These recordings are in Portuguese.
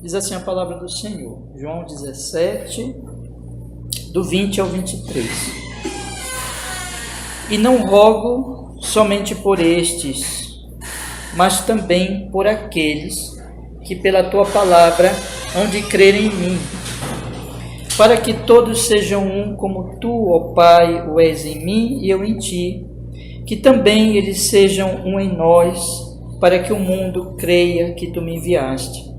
Diz assim a palavra do Senhor, João 17, do 20 ao 23. E não rogo somente por estes, mas também por aqueles que pela tua palavra hão de crer em mim, para que todos sejam um, como tu, ó Pai, o és em mim e eu em ti, que também eles sejam um em nós, para que o mundo creia que tu me enviaste.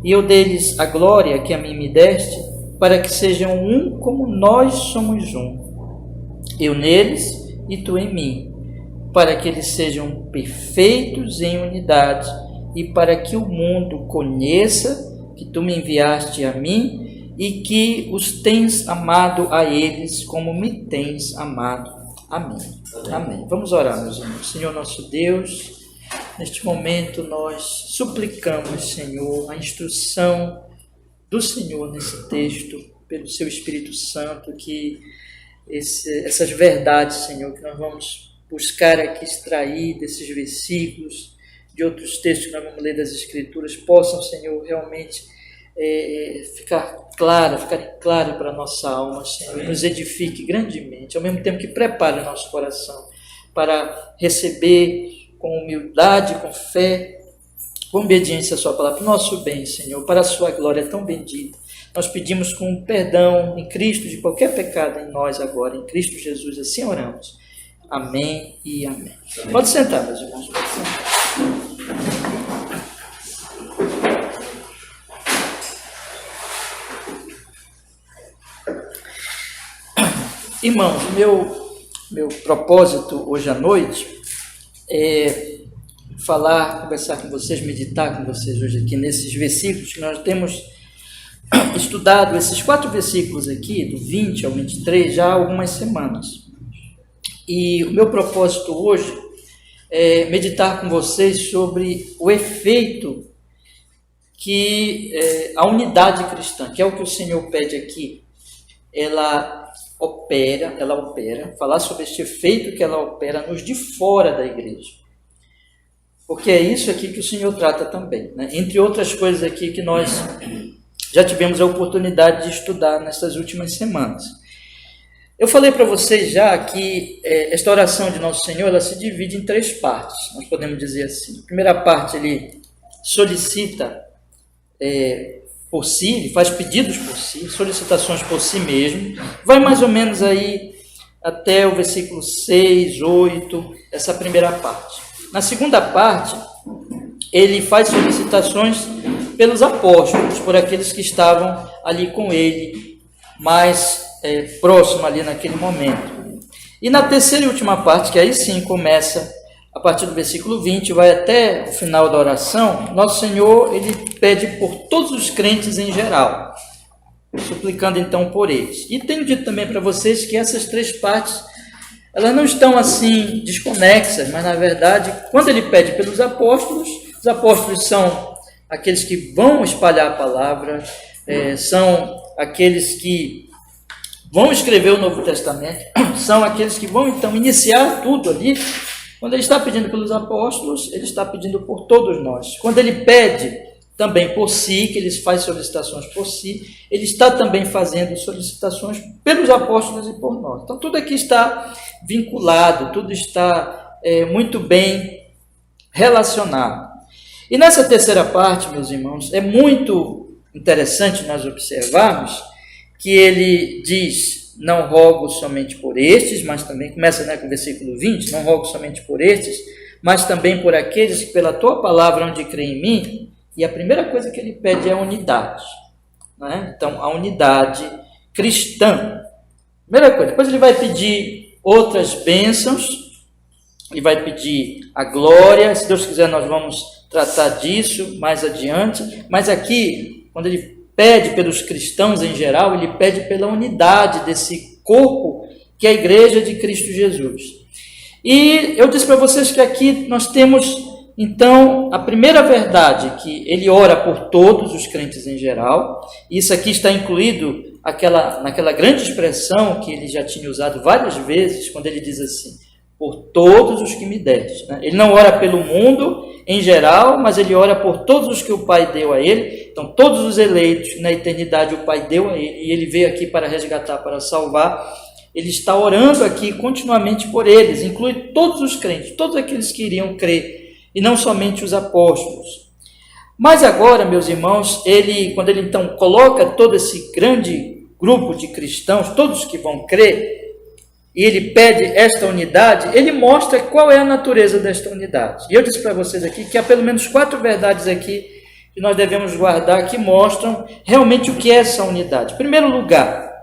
E eu deles a glória que a mim me deste, para que sejam um como nós somos um. Eu neles e tu em mim, para que eles sejam perfeitos em unidade, e para que o mundo conheça que tu me enviaste a mim, e que os tens amado a eles, como me tens amado a mim. Amém. Vamos orar, meus irmãos. Senhor nosso Deus, neste momento nós suplicamos, Senhor, a instrução do Senhor nesse texto, pelo seu Espírito Santo, que essas verdades, Senhor, que nós vamos buscar aqui extrair desses versículos, de outros textos que nós vamos ler das Escrituras, possam, Senhor, realmente ficarem claras para a nossa alma, Senhor, e nos edifique grandemente, ao mesmo tempo que prepare o nosso coração para receber com humildade, com fé, com obediência à sua palavra, para o nosso bem, Senhor, para a sua glória tão bendita. Nós pedimos com perdão em Cristo de qualquer pecado em nós agora, em Cristo Jesus, assim oramos. Amém e amém. Pode sentar, meus irmãos. Pode sentar. Irmãos, meu propósito hoje à noite é conversar com vocês, meditar com vocês hoje aqui nesses versículos que nós temos estudado, esses 4 versículos aqui, do 20 ao 23, já há algumas semanas. E o meu propósito hoje é meditar com vocês sobre o efeito que a unidade cristã, que é o que o Senhor pede aqui, ela opera, falar sobre este efeito que ela opera nos de fora da igreja. Porque é isso aqui que o Senhor trata também, né? Entre outras coisas aqui que nós já tivemos a oportunidade de estudar nessas últimas semanas. Eu falei para vocês já que esta oração de Nosso Senhor, ela se divide em 3 partes, nós podemos dizer assim. A primeira parte, ele solicita por si, ele faz pedidos por si, solicitações por si mesmo, vai mais ou menos aí até o versículo 6, 8, essa primeira parte. Na segunda parte, ele faz solicitações pelos apóstolos, por aqueles que estavam ali com ele, mais próximo ali naquele momento. E na terceira e última parte, que aí sim começa a partir do versículo 20, vai até o final da oração, Nosso Senhor, ele pede por todos os crentes em geral, suplicando então por eles. E tenho dito também para vocês que essas 3 partes, elas não estão assim desconexas, mas na verdade, quando ele pede pelos apóstolos, os apóstolos são aqueles que vão espalhar a palavra, são aqueles que vão escrever o Novo Testamento, são aqueles que vão então iniciar tudo ali. Quando ele está pedindo pelos apóstolos, ele está pedindo por todos nós. Quando ele pede também por si, que ele faz solicitações por si, ele está também fazendo solicitações pelos apóstolos e por nós. Então, tudo aqui está vinculado, tudo está muito bem relacionado. E nessa terceira parte, meus irmãos, é muito interessante nós observarmos que ele diz: não rogo somente por estes, mas também, começa com o versículo 20, não rogo somente por estes, mas também por aqueles que pela tua palavra hão de crer em mim. E a primeira coisa que ele pede é a unidade, né? Então, a unidade cristã. Primeira coisa. Depois ele vai pedir outras bênçãos, ele vai pedir a glória. Se Deus quiser, nós vamos tratar disso mais adiante. Mas aqui, quando ele pede pelos cristãos em geral, ele pede pela unidade desse corpo que é a igreja de Cristo Jesus. E eu disse para vocês que aqui nós temos, então, a primeira verdade, que ele ora por todos os crentes em geral. Isso aqui está incluído naquela grande expressão que ele já tinha usado várias vezes, quando ele diz assim: por todos os que me deste, né? Ele não ora pelo mundo, em geral, mas ele ora por todos os que o Pai deu a ele. Então, todos os eleitos na eternidade o Pai deu a ele, e ele veio aqui para resgatar, para salvar. Ele está orando aqui continuamente por eles, inclui todos os crentes, todos aqueles que iriam crer, e não somente os apóstolos. Mas agora, meus irmãos, quando ele então coloca todo esse grande grupo de cristãos, todos que vão crer, e ele pede esta unidade, ele mostra qual é a natureza desta unidade. E eu disse para vocês aqui que há pelo menos 4 verdades aqui que nós devemos guardar, que mostram realmente o que é essa unidade. Em primeiro lugar,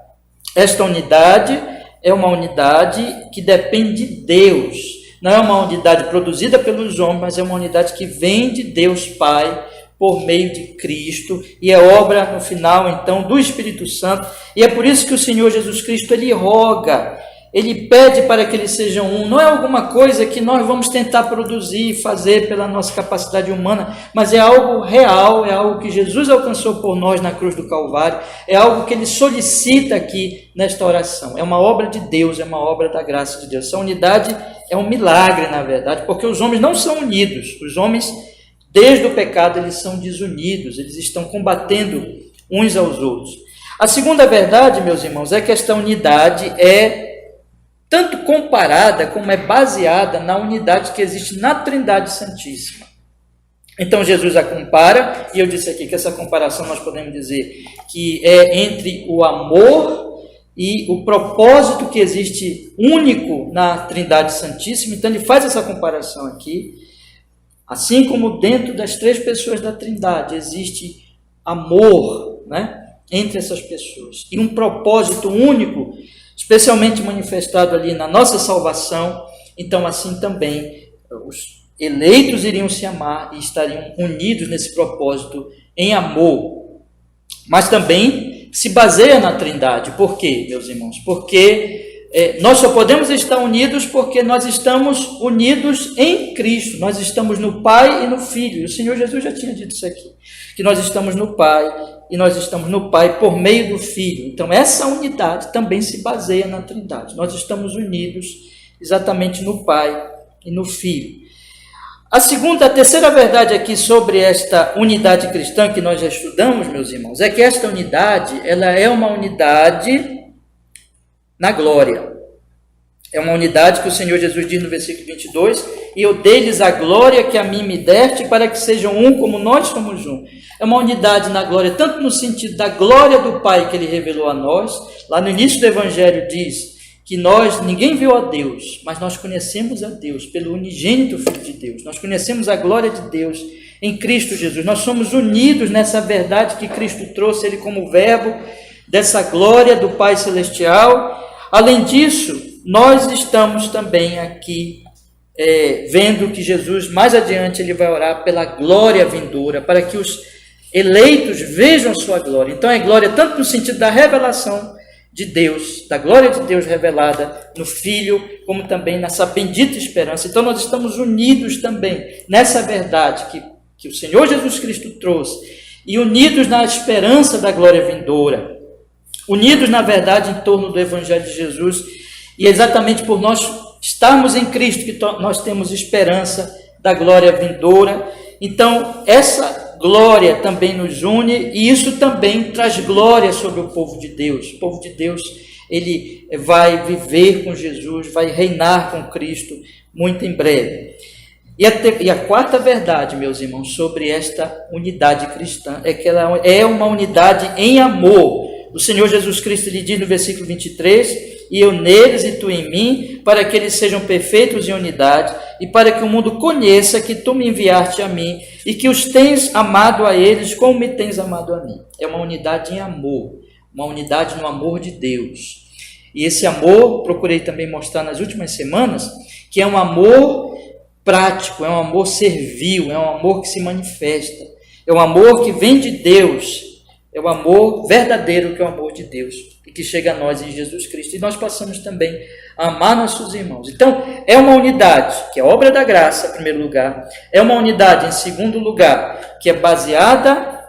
esta unidade é uma unidade que depende de Deus. Não é uma unidade produzida pelos homens, mas é uma unidade que vem de Deus Pai, por meio de Cristo, e é obra, no final, então, do Espírito Santo. E é por isso que o Senhor Jesus Cristo, ele roga, ele pede para que eles sejam um. Não é alguma coisa que nós vamos tentar produzir e fazer pela nossa capacidade humana, mas é algo real, é algo que Jesus alcançou por nós na cruz do Calvário, é algo que ele solicita aqui nesta oração. É uma obra de Deus, é uma obra da graça de Deus. Essa unidade é um milagre, na verdade, porque os homens não são unidos. Os homens, desde o pecado, eles são desunidos, eles estão combatendo uns aos outros. A segunda verdade, meus irmãos, é que esta unidade é tanto comparada como é baseada na unidade que existe na Trindade Santíssima. Então Jesus a compara, e eu disse aqui que essa comparação nós podemos dizer que é entre o amor e o propósito que existe único na Trindade Santíssima. Então ele faz essa comparação aqui, assim como dentro das 3 pessoas da Trindade existe amor, né, entre essas pessoas, e um propósito único, especialmente manifestado ali na nossa salvação. Então assim também os eleitos iriam se amar e estariam unidos nesse propósito em amor, mas também se baseia na Trindade. Por quê, meus irmãos? Porque nós só podemos estar unidos porque nós estamos unidos em Cristo, nós estamos no Pai e no Filho, e o Senhor Jesus já tinha dito isso aqui, que nós estamos no Pai e nós estamos no Pai por meio do Filho. Então essa unidade também se baseia na Trindade, nós estamos unidos exatamente no Pai e no Filho. A terceira verdade aqui sobre esta unidade cristã que nós já estudamos, meus irmãos, é que esta unidade, ela é uma unidade na glória. É uma unidade que o Senhor Jesus diz no versículo 22, e eu dei-lhes a glória que a mim me deste, para que sejam um como nós somos um. É uma unidade na glória, tanto no sentido da glória do Pai que ele revelou a nós. Lá no início do Evangelho diz que ninguém viu a Deus, mas nós conhecemos a Deus pelo unigênito Filho de Deus. Nós conhecemos a glória de Deus em Cristo Jesus. Nós somos unidos nessa verdade que Cristo trouxe, ele como verbo dessa glória do Pai Celestial. Além disso, nós estamos também aqui vendo que Jesus, mais adiante, ele vai orar pela glória vindoura, para que os eleitos vejam sua glória. Então é glória tanto no sentido da revelação de Deus, da glória de Deus revelada no Filho, como também nessa bendita esperança. Então nós estamos unidos também nessa verdade que o Senhor Jesus Cristo trouxe, e unidos na esperança da glória vindoura, unidos na verdade em torno do Evangelho de Jesus, e é exatamente por nós estarmos em Cristo que nós temos esperança da glória vindoura. Então essa glória também nos une, e isso também traz glória sobre o povo de Deus. O povo de Deus, ele vai viver com Jesus, vai reinar com Cristo muito em breve. E a quarta verdade, meus irmãos, sobre esta unidade cristã, é que ela é uma unidade em amor. O Senhor Jesus Cristo lhe diz no versículo 23, e eu neles e tu em mim, para que eles sejam perfeitos em unidade, e para que o mundo conheça que tu me enviaste a mim, e que os tens amado a eles como me tens amado a mim. É uma unidade em amor, uma unidade no amor de Deus. E esse amor, procurei também mostrar nas últimas semanas, que é um amor prático, é um amor servil, é um amor que se manifesta, é um amor que vem de Deus, é o amor verdadeiro que é o amor de Deus, e que chega a nós em Jesus Cristo, e nós passamos também a amar nossos irmãos. Então, é uma unidade que é obra da graça, em primeiro lugar, é uma unidade, em segundo lugar, que é baseada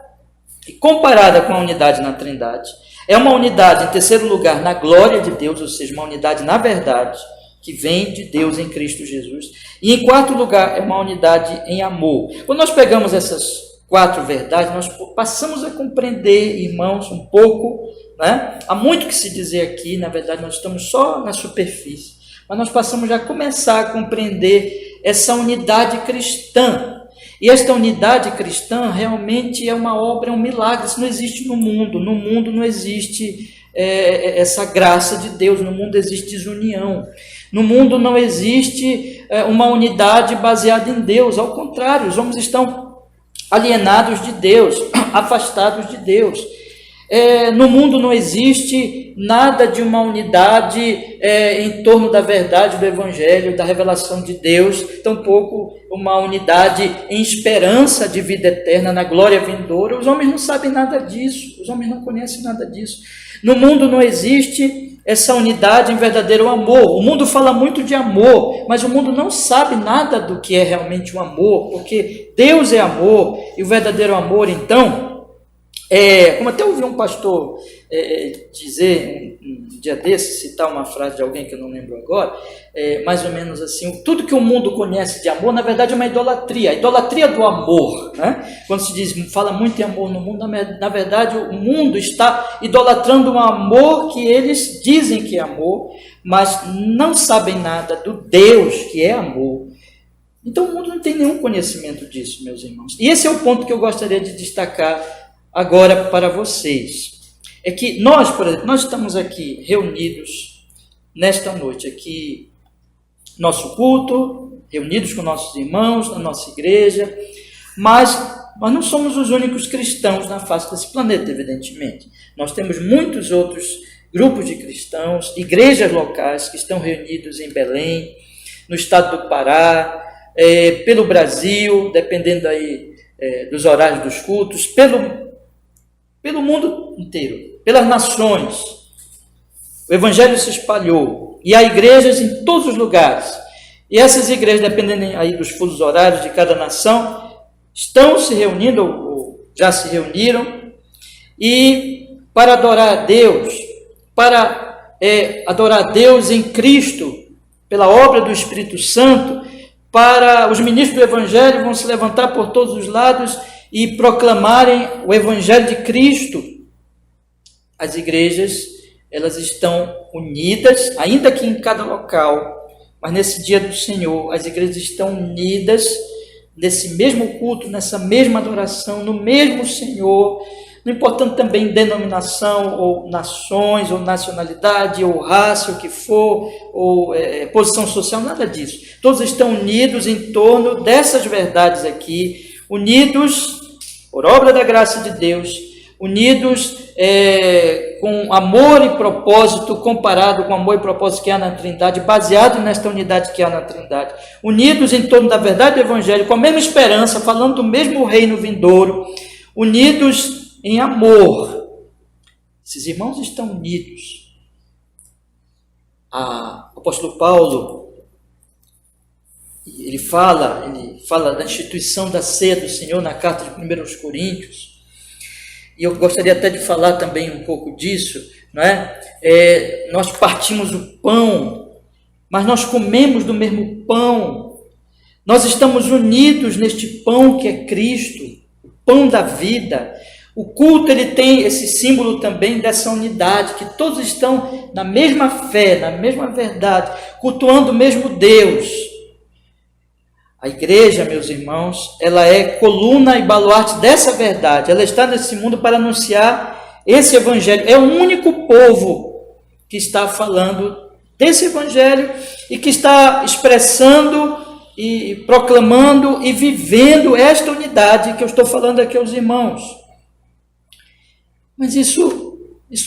e comparada com a unidade na Trindade, é uma unidade, em terceiro lugar, na glória de Deus, ou seja, uma unidade na verdade, que vem de Deus em Cristo Jesus. E em quarto lugar, é uma unidade em amor. Quando nós pegamos essas 4 verdades, nós passamos a compreender, irmãos, um pouco, né? Há muito que se dizer aqui, na verdade nós estamos só na superfície, mas nós passamos já a começar a compreender essa unidade cristã. E esta unidade cristã realmente é uma obra, é um milagre. Isso não existe no mundo não existe essa graça de Deus, no mundo existe desunião, no mundo não existe uma unidade baseada em Deus, ao contrário, os homens estão alienados de Deus, afastados de Deus. No mundo não existe nada de uma unidade em torno da verdade do Evangelho, da revelação de Deus, tampouco uma unidade em esperança de vida eterna, na glória vindoura. Os homens não sabem nada disso, os homens não conhecem nada disso. No mundo não existe essa unidade em verdadeiro amor. O mundo fala muito de amor, mas o mundo não sabe nada do que é realmente o amor, porque Deus é amor, e o verdadeiro amor, então, como até ouvi um pastor dizer um dia desses, citar uma frase de alguém que eu não lembro agora, mais ou menos assim: tudo que o mundo conhece de amor, na verdade é uma idolatria, a idolatria do amor, né? Quando se diz, fala muito em amor no mundo, na verdade o mundo está idolatrando um amor que eles dizem que é amor, mas não sabem nada do Deus que é amor. Então o mundo não tem nenhum conhecimento disso, meus irmãos. E esse é o ponto que eu gostaria de destacar agora para vocês. É que nós, por exemplo, nós estamos aqui reunidos nesta noite, aqui, nosso culto, reunidos com nossos irmãos, na nossa igreja, mas nós não somos os únicos cristãos na face desse planeta, evidentemente. Nós temos muitos outros grupos de cristãos, igrejas locais que estão reunidos em Belém, no estado do Pará, pelo Brasil, dependendo aí dos horários dos cultos, pelo mundo inteiro, pelas nações. O Evangelho se espalhou e há igrejas em todos os lugares. E essas igrejas, dependendo aí dos fusos horários de cada nação, estão se reunindo, ou já se reuniram, e para adorar a Deus, adorar a Deus em Cristo, pela obra do Espírito Santo, para os ministros do Evangelho vão se levantar por todos os lados e proclamarem o Evangelho de Cristo. As igrejas, elas estão unidas, ainda que em cada local, mas nesse dia do Senhor, as igrejas estão unidas nesse mesmo culto, nessa mesma adoração, no mesmo Senhor, não importando também denominação, ou nações, ou nacionalidade, ou raça, o que for, ou posição social, nada disso. Todos estão unidos em torno dessas verdades aqui, unidos por obra da graça de Deus, unidos com amor e propósito, comparado com amor e propósito que há na Trindade, baseado nesta unidade que há na Trindade, unidos em torno da verdade do Evangelho, com a mesma esperança, falando do mesmo reino vindouro, unidos em amor. Esses irmãos estão unidos. O apóstolo Paulo, ele fala da instituição da ceia do Senhor na carta de 1 Coríntios, e eu gostaria até de falar também um pouco disso, não é? Nós partimos o pão, mas nós comemos do mesmo pão, nós estamos unidos neste pão que é Cristo, o pão da vida. O culto, ele tem esse símbolo também dessa unidade, que todos estão na mesma fé, na mesma verdade, cultuando o mesmo Deus. A igreja, meus irmãos, ela é coluna e baluarte dessa verdade. Ela está nesse mundo para anunciar esse evangelho. É o único povo que está falando desse evangelho e que está expressando e proclamando e vivendo esta unidade que eu estou falando aqui aos irmãos. Mas isso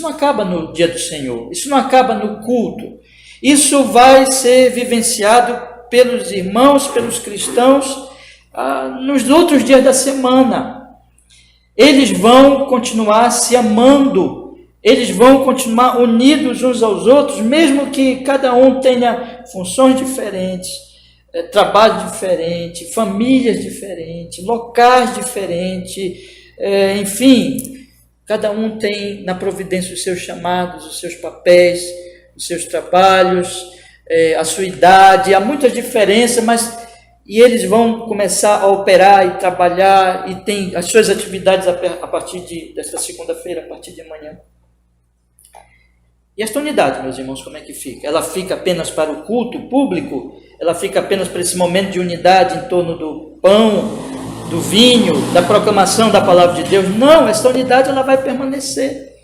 não acaba no dia do Senhor, isso não acaba no culto. Isso vai ser vivenciado pelos irmãos, pelos cristãos, nos outros dias da semana. Eles vão continuar se amando, eles vão continuar unidos uns aos outros, mesmo que cada um tenha funções diferentes, trabalho diferente, famílias diferentes, locais diferentes, enfim, cada um tem na providência os seus chamados, os seus papéis, os seus trabalhos, a sua idade, há muitas diferenças, e eles vão começar a operar e trabalhar e tem as suas atividades a partir desta segunda-feira, a partir de amanhã. E esta unidade, meus irmãos, como é que fica? Ela fica apenas para o culto público? Ela fica apenas para esse momento de unidade em torno do pão, do vinho, da proclamação da palavra de Deus? Não, essa unidade ela vai permanecer.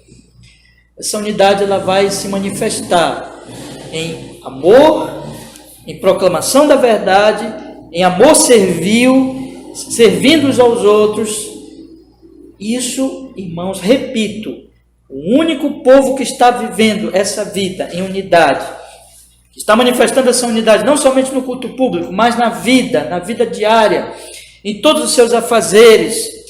Essa unidade ela vai se manifestar em amor, em proclamação da verdade, em amor servil, servindo uns aos outros. Isso, irmãos, repito, o único povo que está vivendo essa vida em unidade, que está manifestando essa unidade não somente no culto público, mas na vida diária, em todos os seus afazeres,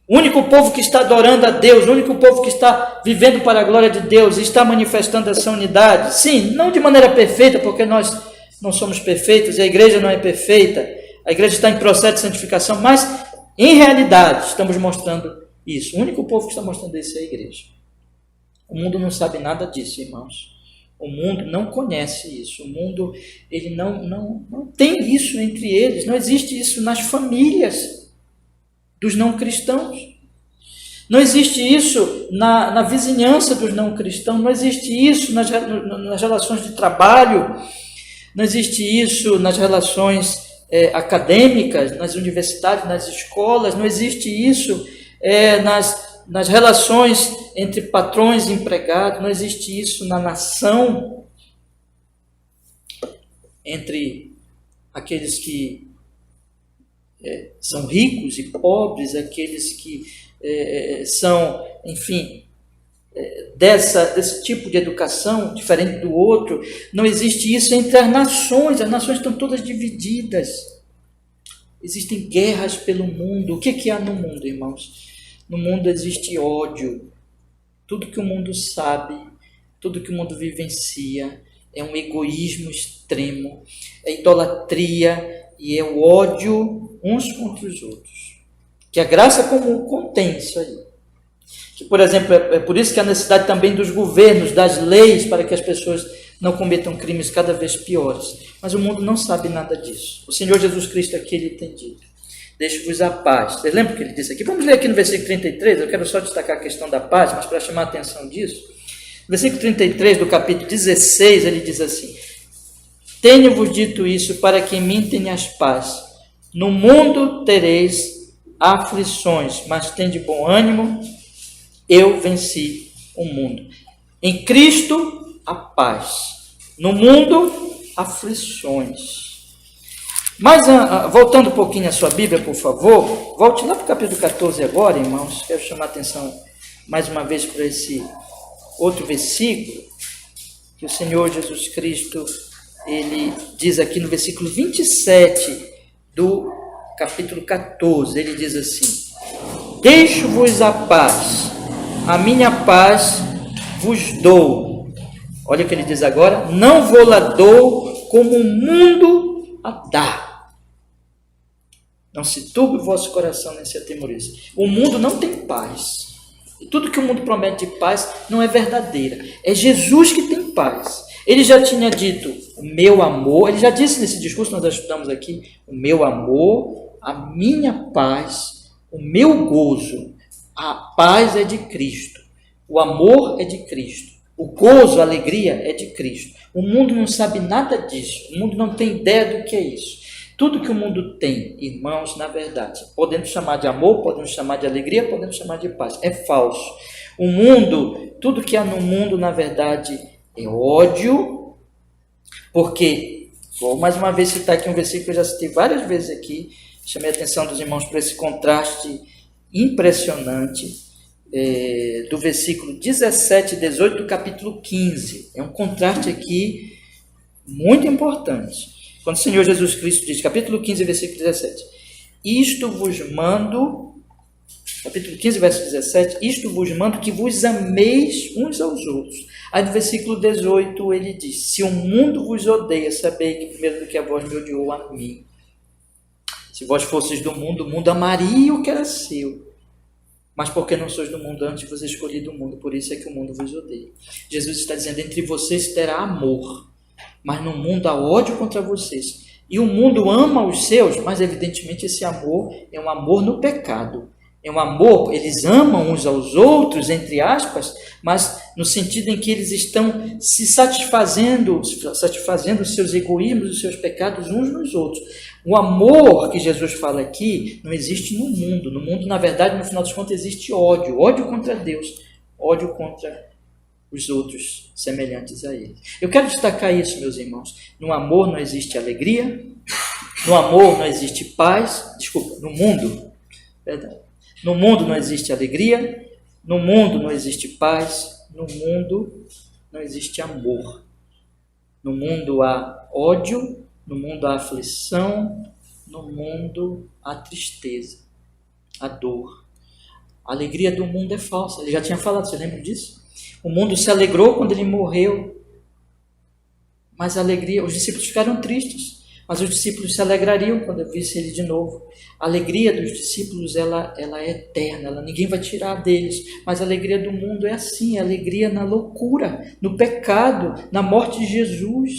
o único povo que está adorando a Deus, o único povo que está vivendo para a glória de Deus, está manifestando essa unidade. Sim, não de maneira perfeita, porque nós não somos perfeitos, a igreja não é perfeita, a igreja está em processo de santificação, mas em realidade estamos mostrando isso. O único povo que está mostrando isso é a igreja. O mundo não sabe nada disso, irmãos. O mundo não conhece isso. O mundo ele não tem isso entre eles. Não existe isso nas famílias dos não cristãos. Não existe isso na vizinhança dos não cristãos. Não existe isso nas relações de trabalho. Não existe isso nas relações acadêmicas, nas universidades, nas escolas. Não existe isso nas relações entre patrões e empregados. Não existe isso na nação, entre aqueles que são ricos e pobres, aqueles que são, enfim, desse tipo de educação, diferente do outro. Não existe isso entre as nações estão todas divididas. Existem guerras pelo mundo. O que há no mundo, irmãos? No mundo existe ódio. Tudo que o mundo sabe, tudo que o mundo vivencia é um egoísmo extremo, é idolatria e é o ódio uns contra os outros. Que a graça comum contém isso aí. Que, por exemplo, é por isso que há necessidade também dos governos, das leis, para que as pessoas não cometam crimes cada vez piores. Mas o mundo não sabe nada disso. O Senhor Jesus Cristo aqui, ele tem dito: deixo-vos a paz. Vocês lembram o que ele disse aqui? Vamos ler aqui no versículo 33, eu quero só destacar a questão da paz, mas para chamar a atenção disso. No versículo 33 do capítulo 16, ele diz assim: tenho-vos dito isso para que em mim tenhas paz. No mundo tereis aflições, mas tende bom ânimo, eu venci o mundo. Em Cristo, a paz. No mundo, aflições. Mas, voltando um pouquinho à sua Bíblia, por favor, volte lá para o capítulo 14 agora, irmãos. Quero chamar a atenção mais uma vez para esse outro versículo, que o Senhor Jesus Cristo, ele diz aqui no versículo 27 do capítulo 14, ele diz assim: deixo-vos a paz, a minha paz vos dou. Olha o que ele diz agora: não vou-la dou como o mundo a dá. Não se turbe o vosso coração, nem se atemorize. O mundo não tem paz. E tudo que o mundo promete de paz não é verdadeira. É Jesus que tem paz. Ele já tinha dito: o meu amor, ele já disse nesse discurso que nós estudamos aqui: o meu amor, a minha paz, o meu gozo. A paz é de Cristo. O amor é de Cristo. O gozo, a alegria é de Cristo. O mundo não sabe nada disso. O mundo não tem ideia do que é isso. Tudo que o mundo tem, irmãos, na verdade, podemos chamar de amor, podemos chamar de alegria, podemos chamar de paz, é falso. O mundo, tudo que há no mundo, na verdade, é ódio, porque, vou mais uma vez citar aqui um versículo que eu já citei várias vezes aqui, chamei a atenção dos irmãos para esse contraste impressionante, do versículo 17 e 18 do capítulo 15. É um contraste aqui muito importante. Quando o Senhor Jesus Cristo diz, capítulo 15, versículo 17, isto vos mando, capítulo 15, verso 17, isto vos mando que vos ameis uns aos outros. Aí no versículo 18 ele diz, se o mundo vos odeia, sabei que primeiro do que a vós me odiou a mim. Se vós fosseis do mundo, o mundo amaria o que era seu. Mas porque não sois do mundo, antes vos escolhi do mundo, por isso é que o mundo vos odeia. Jesus está dizendo, entre vocês terá amor. mas no mundo há ódio contra vocês. E o mundo ama os seus, mas evidentemente esse amor é um amor no pecado. É um amor, eles amam uns aos outros, entre aspas, mas no sentido em que eles estão se satisfazendo os seus egoísmos, os seus pecados uns nos outros. O amor que Jesus fala aqui não existe no mundo. No mundo, na verdade, no final dos contos, existe ódio. Ódio contra Deus, ódio contra os outros semelhantes a ele. Eu quero destacar isso, meus irmãos. No amor não existe alegria, no amor não existe paz, no mundo, perdão. No mundo não existe alegria, no mundo não existe paz, no mundo não existe amor. No mundo há ódio, no mundo há aflição, no mundo há tristeza, há dor. A alegria do mundo é falsa. Ele já tinha falado, você lembra disso? O mundo se alegrou quando ele morreu, mas a alegria, os discípulos ficaram tristes, mas os discípulos se alegrariam quando eu visse ele de novo. A alegria dos discípulos, ela é eterna, ninguém vai tirar deles, mas a alegria do mundo é assim, a alegria na loucura, no pecado, na morte de Jesus.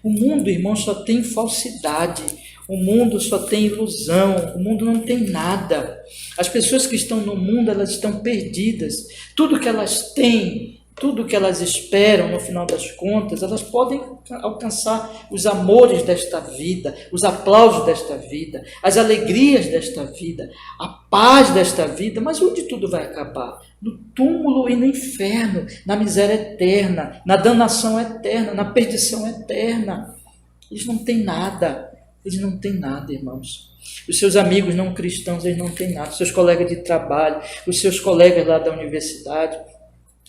O mundo, irmão, só tem falsidade, o mundo só tem ilusão, o mundo não tem nada. As pessoas que estão no mundo, elas estão perdidas. Tudo que elas têm, tudo que elas esperam, no final das contas, elas podem alcançar os amores desta vida, os aplausos desta vida, as alegrias desta vida, a paz desta vida, mas onde tudo vai acabar? No túmulo e no inferno, na miséria eterna, na danação eterna, na perdição eterna. Eles não têm nada, irmãos. Os seus amigos não cristãos, eles não têm nada. Os seus colegas de trabalho, os seus colegas lá da universidade,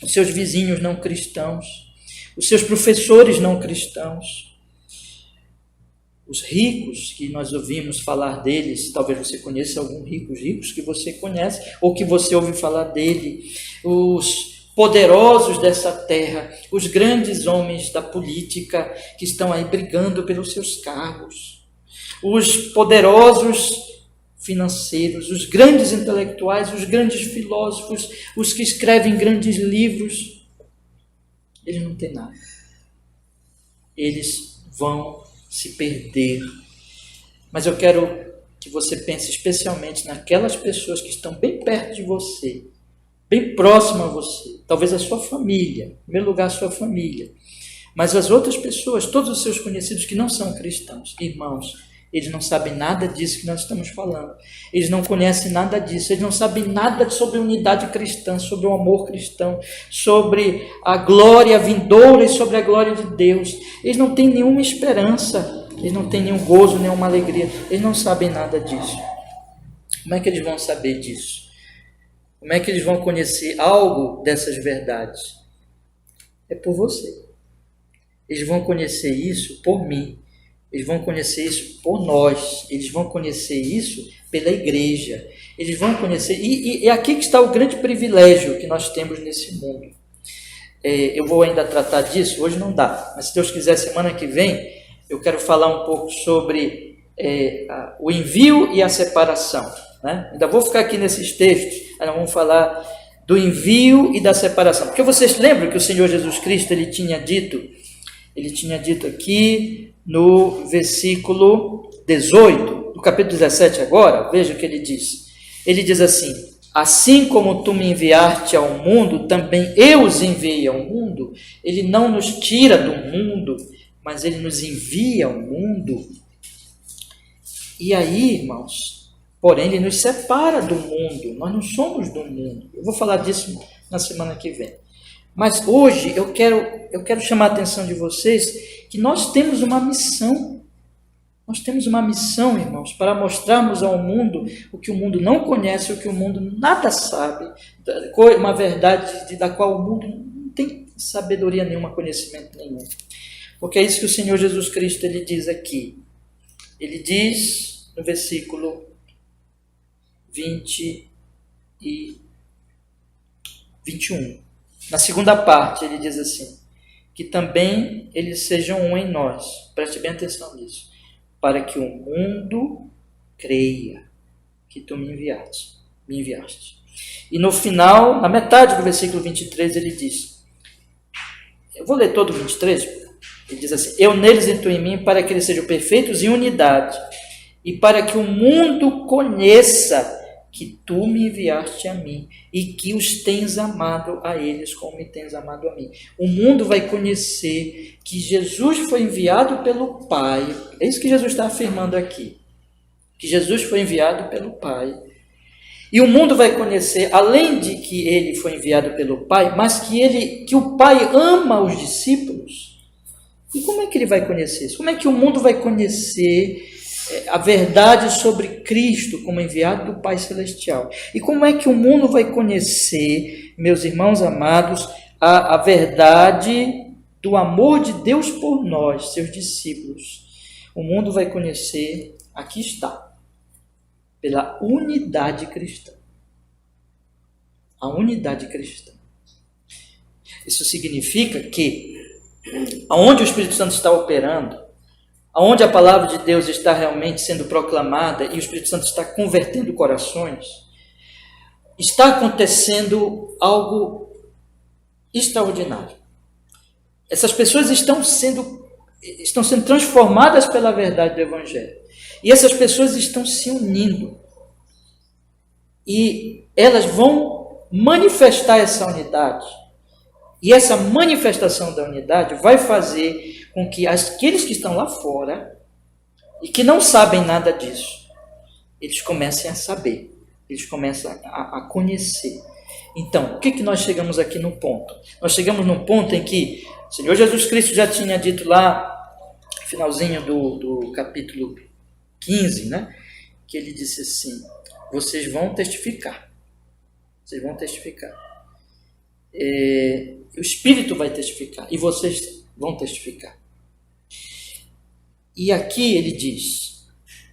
os seus vizinhos não cristãos, os seus professores não cristãos, os ricos que nós ouvimos falar deles, talvez você conheça algum rico, os ricos que você conhece ou que você ouve falar dele, os poderosos dessa terra, os grandes homens da política que estão aí brigando pelos seus cargos, os poderosos financeiros, os grandes intelectuais, os grandes filósofos, os que escrevem grandes livros, eles não têm nada. Eles vão se perder. Mas eu quero que você pense especialmente naquelas pessoas que estão bem perto de você, bem próximo a você, talvez a sua família, em primeiro lugar a sua família, mas as outras pessoas, todos os seus conhecidos que não são cristãos, irmãos, eles não sabem nada disso que nós estamos falando. Eles não conhecem nada disso. Eles não sabem nada sobre a unidade cristã, sobre o amor cristão, sobre a glória vindoura e sobre a glória de Deus. Eles não têm nenhuma esperança. Eles não têm nenhum gozo, nenhuma alegria. Eles não sabem nada disso. Como é que eles vão saber disso? Como é que eles vão conhecer algo dessas verdades? É por você. Eles vão conhecer isso por mim. Eles vão conhecer isso por nós, eles vão conhecer isso pela igreja, eles vão conhecer, e é aqui que está o grande privilégio que nós temos nesse mundo. Eu vou ainda tratar disso, hoje não dá, mas se Deus quiser, semana que vem, eu quero falar um pouco sobre o envio e a separação, né? Ainda vou ficar aqui nesses textos, nós vamos falar do envio e da separação, porque vocês lembram que o Senhor Jesus Cristo, ele tinha dito aqui, no versículo 18, do capítulo 17 agora, veja o que ele diz. Ele diz assim: assim como tu me enviaste ao mundo, também eu os enviei ao mundo. Ele não nos tira do mundo, mas ele nos envia ao mundo. E aí, irmãos, porém ele nos separa do mundo, nós não somos do mundo. Eu vou falar disso na semana que vem. Mas hoje eu quero chamar a atenção de vocês que nós temos uma missão. Nós temos uma missão, irmãos, para mostrarmos ao mundo o que o mundo não conhece, o que o mundo nada sabe, uma verdade da qual o mundo não tem sabedoria nenhuma, conhecimento nenhum. Porque é isso que o Senhor Jesus Cristo ele diz aqui. Ele diz no versículo 20 e 21. Na segunda parte, ele diz assim: que também eles sejam um em nós. Preste bem atenção nisso. Para que o mundo creia que tu me enviaste. E no final, na metade do versículo 23, ele diz, eu vou ler todo o 23, Ele diz assim: eu neles e tu em mim, para que eles sejam perfeitos em unidade, e para que o mundo conheça que tu me enviaste a mim e que os tens amado a eles como me tens amado a mim. O mundo vai conhecer que Jesus foi enviado pelo Pai. É isso que Jesus está afirmando aqui. Que Jesus foi enviado pelo Pai. E o mundo vai conhecer, além de que ele foi enviado pelo Pai, mas que o Pai ama os discípulos. E como é que ele vai conhecer isso? Como é que o mundo vai conhecer a verdade sobre Cristo como enviado do Pai Celestial? E como é que o mundo vai conhecer, meus irmãos amados, a verdade do amor de Deus por nós, seus discípulos? O mundo vai conhecer, aqui está, pela unidade cristã. A unidade cristã. Isso significa que, aonde o Espírito Santo está operando, aonde a palavra de Deus está realmente sendo proclamada e o Espírito Santo está convertendo corações, está acontecendo algo extraordinário. Essas pessoas estão sendo transformadas pela verdade do Evangelho. E essas pessoas estão se unindo. E elas vão manifestar essa unidade. E essa manifestação da unidade vai fazer com que aqueles que estão lá fora e que não sabem nada disso, eles comecem a saber, eles comecem a conhecer. Então, o que nós chegamos aqui no ponto? Nós chegamos num ponto em que o Senhor Jesus Cristo já tinha dito lá, no finalzinho do capítulo 15, né? Que ele disse assim: vocês vão testificar. Vocês vão testificar. O Espírito vai testificar. E vocês vão testificar. E aqui ele diz: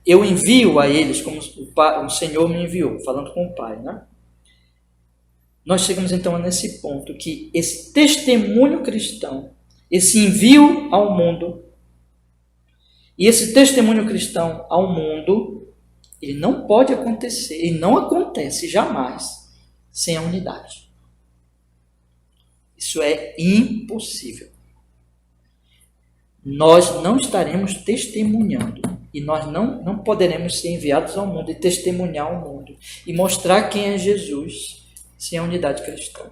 eu envio a eles como o Senhor me enviou, falando com o Pai, né? Nós chegamos então nesse ponto que esse testemunho cristão, esse envio ao mundo, e esse testemunho cristão ao mundo, ele não pode acontecer, ele não acontece jamais sem a unidade. Isso é impossível. Nós não estaremos testemunhando e nós não poderemos ser enviados ao mundo e testemunhar ao mundo e mostrar quem é Jesus sem a unidade cristã.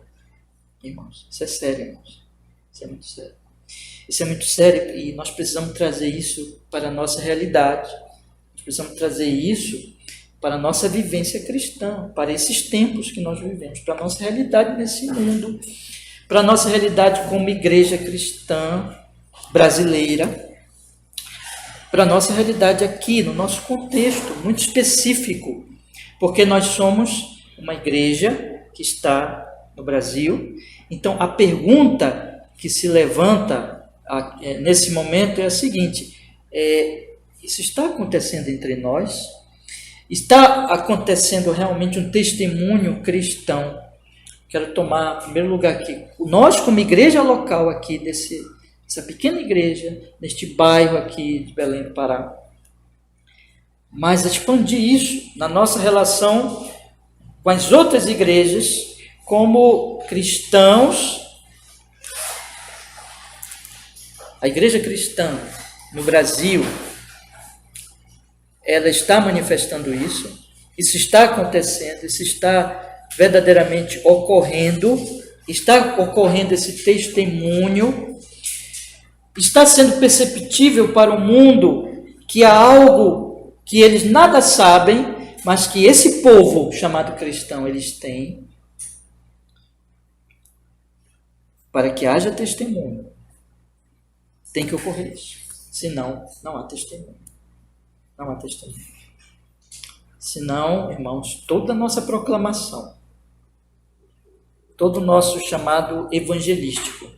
Irmãos, isso é sério, irmãos. Isso é muito sério. Isso é muito sério e nós precisamos trazer isso para a nossa realidade. Nós precisamos trazer isso para a nossa vivência cristã, para esses tempos que nós vivemos, para a nossa realidade nesse mundo, para a nossa realidade como igreja cristã brasileira, para a nossa realidade aqui, no nosso contexto muito específico, porque nós somos uma igreja que está no Brasil. Então, a pergunta que se levanta nesse momento é a seguinte: isso está acontecendo entre nós? Está acontecendo realmente um testemunho cristão? Quero tomar, em primeiro lugar, aqui, nós como igreja local aqui, dessa pequena igreja, neste bairro aqui de Belém do Pará, mas expandir isso na nossa relação com as outras igrejas, como cristãos. A igreja cristã no Brasil, ela está manifestando isso está acontecendo, isso está verdadeiramente ocorrendo, está ocorrendo esse testemunho, está sendo perceptível para o mundo que há algo que eles nada sabem, mas que esse povo chamado cristão eles têm, para que haja testemunho. Tem que ocorrer isso. Senão, não há testemunho. Não há testemunho. Senão, irmãos, toda a nossa proclamação, todo o nosso chamado evangelístico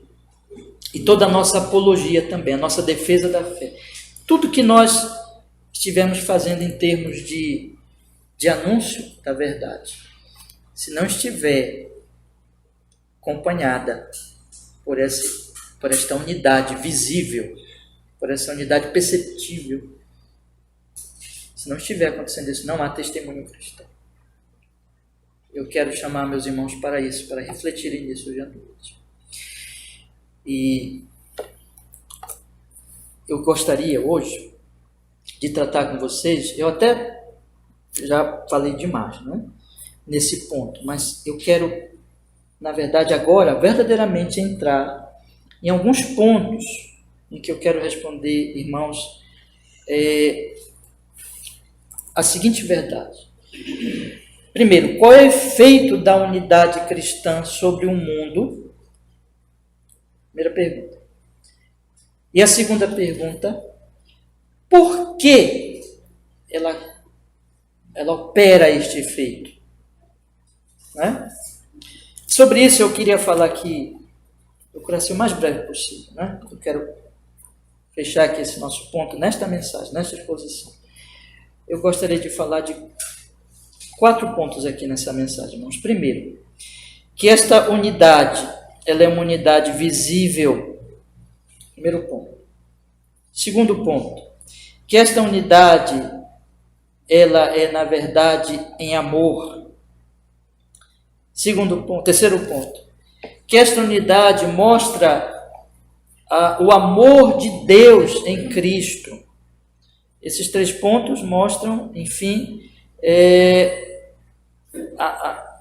e toda a nossa apologia também, a nossa defesa da fé, tudo que nós estivermos fazendo em termos de anúncio da verdade, se não estiver acompanhada por esta unidade visível, por essa unidade perceptível, se não estiver acontecendo isso, não há testemunho cristão. Eu quero chamar meus irmãos para isso, para refletirem nisso hoje à noite. E eu gostaria hoje de tratar com vocês, eu até já falei demais, né, nesse ponto, mas eu quero, na verdade, agora, verdadeiramente entrar em alguns pontos em que eu quero responder, irmãos, a seguinte verdade. Primeiro, qual é o efeito da unidade cristã sobre o mundo? Primeira pergunta. E a segunda pergunta, por que ela opera este efeito? Né? Sobre isso eu queria falar aqui, procurar ser o mais breve possível. Né? Eu quero fechar aqui esse nosso ponto nesta mensagem, nesta exposição. Eu gostaria de falar de 4 pontos aqui nessa mensagem, irmãos. Primeiro, que esta unidade, ela é uma unidade visível. Primeiro ponto. Segundo ponto, que esta unidade, ela é, na verdade, em amor. Segundo ponto, terceiro ponto, que esta unidade mostra o amor de Deus em Cristo. Esses 3 pontos mostram, enfim,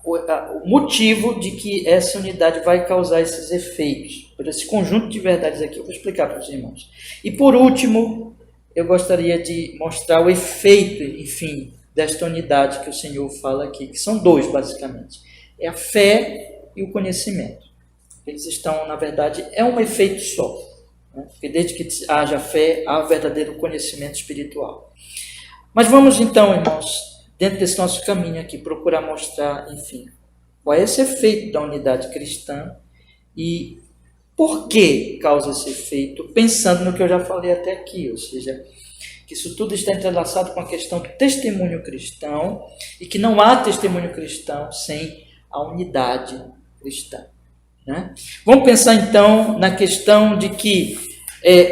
o motivo de que essa unidade vai causar esses efeitos, por esse conjunto de verdades aqui. Eu vou explicar para os irmãos. E por último, eu gostaria de mostrar o efeito, enfim, desta unidade que o Senhor fala aqui, que são 2, basicamente. É a fé e o conhecimento. Eles estão, na verdade, é um efeito só. Né? Porque desde que haja fé, há verdadeiro conhecimento espiritual. Mas vamos então, irmãos, dentro desse nosso caminho aqui, procurar mostrar, enfim, qual é esse efeito da unidade cristã e por que causa esse efeito, pensando no que eu já falei até aqui, ou seja, que isso tudo está entrelaçado com a questão do testemunho cristão e que não há testemunho cristão sem a unidade cristã. Né? Vamos pensar então na questão de que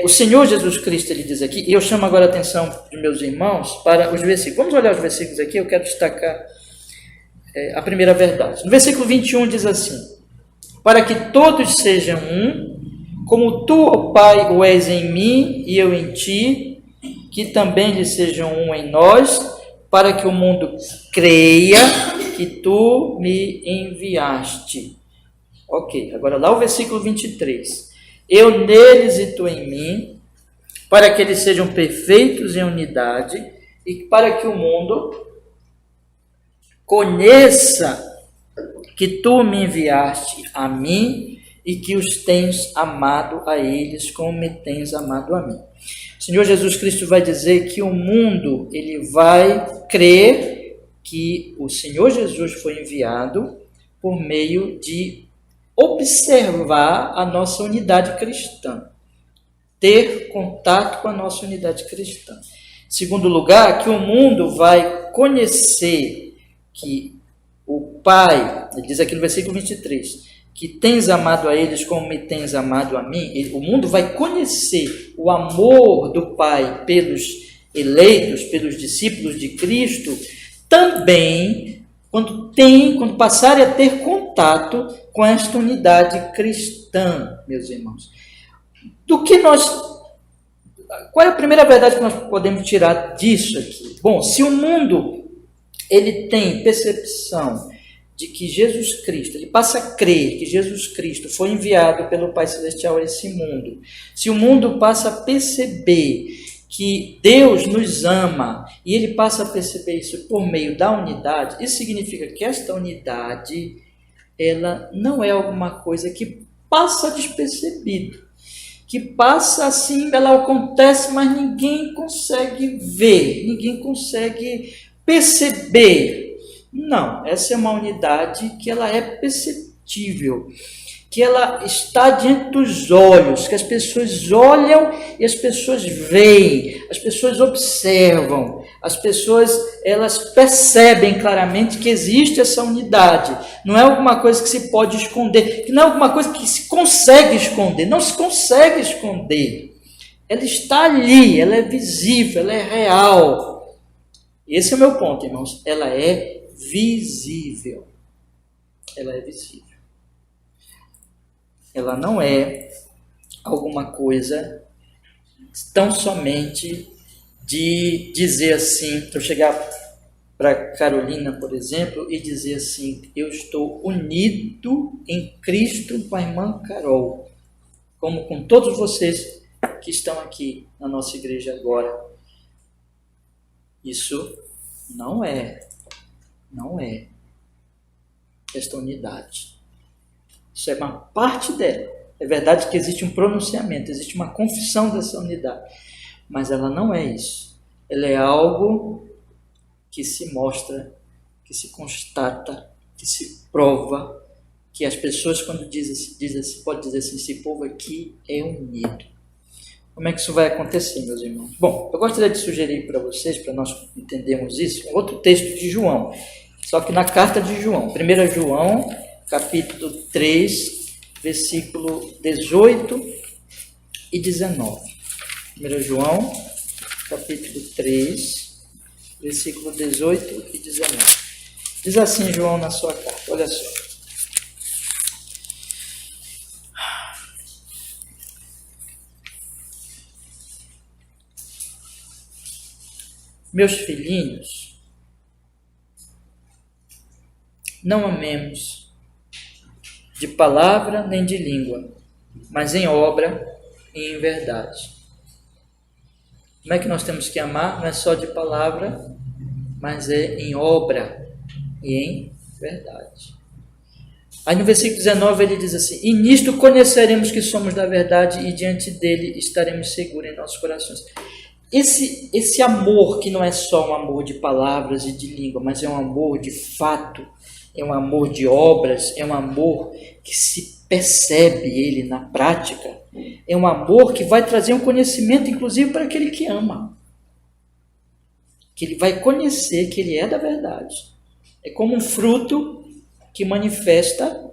o Senhor Jesus Cristo, ele diz aqui, e eu chamo agora a atenção dos meus irmãos para os versículos. Vamos olhar os versículos aqui, eu quero destacar a primeira verdade. No versículo 21 diz assim: para que todos sejam um, como tu, ó Pai, o és em mim e eu em ti, que também lhes sejam um em nós, para que o mundo creia que tu me enviaste. Ok, agora lá o versículo 23. Eu neles e tu em mim, para que eles sejam perfeitos em unidade e para que o mundo conheça que tu me enviaste a mim e que os tens amado a eles como me tens amado a mim. O Senhor Jesus Cristo vai dizer que o mundo ele vai crer que o Senhor Jesus foi enviado por meio de observar a nossa unidade cristã, ter contato com a nossa unidade cristã. Segundo lugar, que o mundo vai conhecer que o Pai, ele diz aqui no versículo 23, que tens amado a eles como me tens amado a mim. O mundo vai conhecer o amor do Pai pelos eleitos, pelos discípulos de Cristo, também quando passarem a ter contato com esta unidade cristã, meus irmãos. Qual é a primeira verdade que nós podemos tirar disso aqui? Bom, se o mundo ele tem percepção de que Jesus Cristo, ele passa a crer que Jesus Cristo foi enviado pelo Pai Celestial a esse mundo, se o mundo passa a perceber que Deus nos ama e ele passa a perceber isso por meio da unidade, isso significa que esta unidade, ela não é alguma coisa que passa despercebido, que passa assim, ela acontece, mas ninguém consegue ver, ninguém consegue perceber. Não, essa é uma unidade que ela é perceptível, que ela está diante dos olhos, que as pessoas olham e as pessoas veem, as pessoas observam, as pessoas elas percebem claramente que existe essa unidade. Não é alguma coisa que se pode esconder, que não é alguma coisa que se consegue esconder, não se consegue esconder. Ela está ali, ela é visível, ela é real. Esse é o meu ponto, irmãos. Ela é visível. Ela é visível. Ela não é alguma coisa tão somente de dizer assim, eu chegar para Carolina, por exemplo, e dizer assim, eu estou unido em Cristo com a irmã Carol, como com todos vocês que estão aqui na nossa igreja agora. Isso não é esta unidade. Isso é uma parte dela. É verdade que existe um pronunciamento, existe uma confissão dessa unidade, mas ela não é isso. Ela é algo que se mostra, que se constata, que se prova, que as pessoas quando dizem, pode dizer assim, esse povo aqui é unido. Como é que isso vai acontecer, meus irmãos? Bom, eu gostaria de sugerir para vocês, para nós entendermos isso, um outro texto de João, só que na carta de João, 1 João, capítulo 3, versículo 18 e 19. 1 João, capítulo 3, versículo 18 e 19. Diz assim João na sua carta, olha só. Meus filhinhos, não amemos de palavra nem de língua, mas em obra e em verdade. Como é que nós temos que amar? Não é só de palavra, mas é em obra e em verdade. Aí no versículo 19 ele diz assim, e nisto conheceremos que somos da verdade e diante dele estaremos seguros em nossos corações. Esse amor que não é só um amor de palavras e de língua, mas é um amor de fato, é um amor de obras, é um amor que se percebe ele na prática, é um amor que vai trazer um conhecimento, inclusive, para aquele que ama. Que ele vai conhecer que ele é da verdade. É como um fruto que manifesta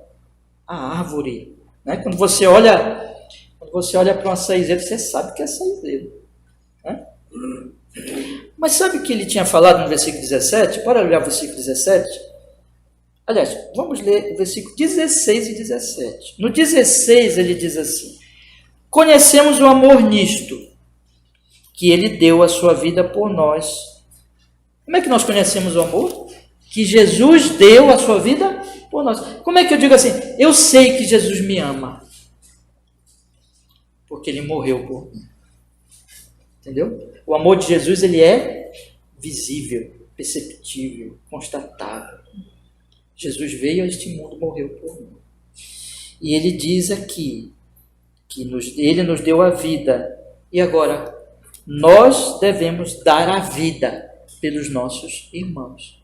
a árvore. Né? Quando você olha para uma açaizeira, você sabe que é açaizeiro. Né? Mas sabe o que ele tinha falado no versículo 17? Bora olhar o versículo 17? Aliás, vamos ler o versículo 16 e 17. No 16 ele diz assim, conhecemos o amor nisto, que ele deu a sua vida por nós. Como é que nós conhecemos o amor? Que Jesus deu a sua vida por nós. Como é que eu digo assim? Eu sei que Jesus me ama, porque ele morreu por mim. Entendeu? O amor de Jesus, ele é visível, perceptível, constatável. Jesus veio a este mundo, morreu por mim. E ele diz aqui, que ele nos deu a vida. E agora, nós devemos dar a vida pelos nossos irmãos.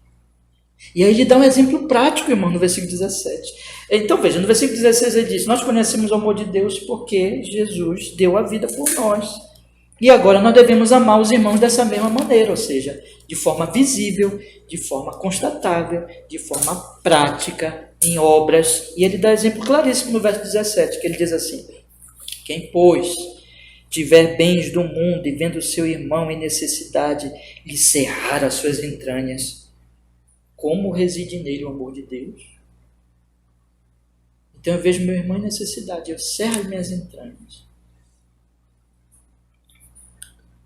E aí ele dá um exemplo prático, irmão, no versículo 17. Então, veja, no versículo 16 ele diz, nós conhecemos o amor de Deus porque Jesus deu a vida por nós. E agora nós devemos amar os irmãos dessa mesma maneira, ou seja, de forma visível, de forma constatável, de forma prática, em obras. E ele dá exemplo claríssimo no verso 17, que ele diz assim, quem, pois, tiver bens do mundo e vendo seu irmão em necessidade, lhe cerrar as suas entranhas, como reside nele o amor de Deus? Então eu vejo meu irmão em necessidade, eu cerro as minhas entranhas.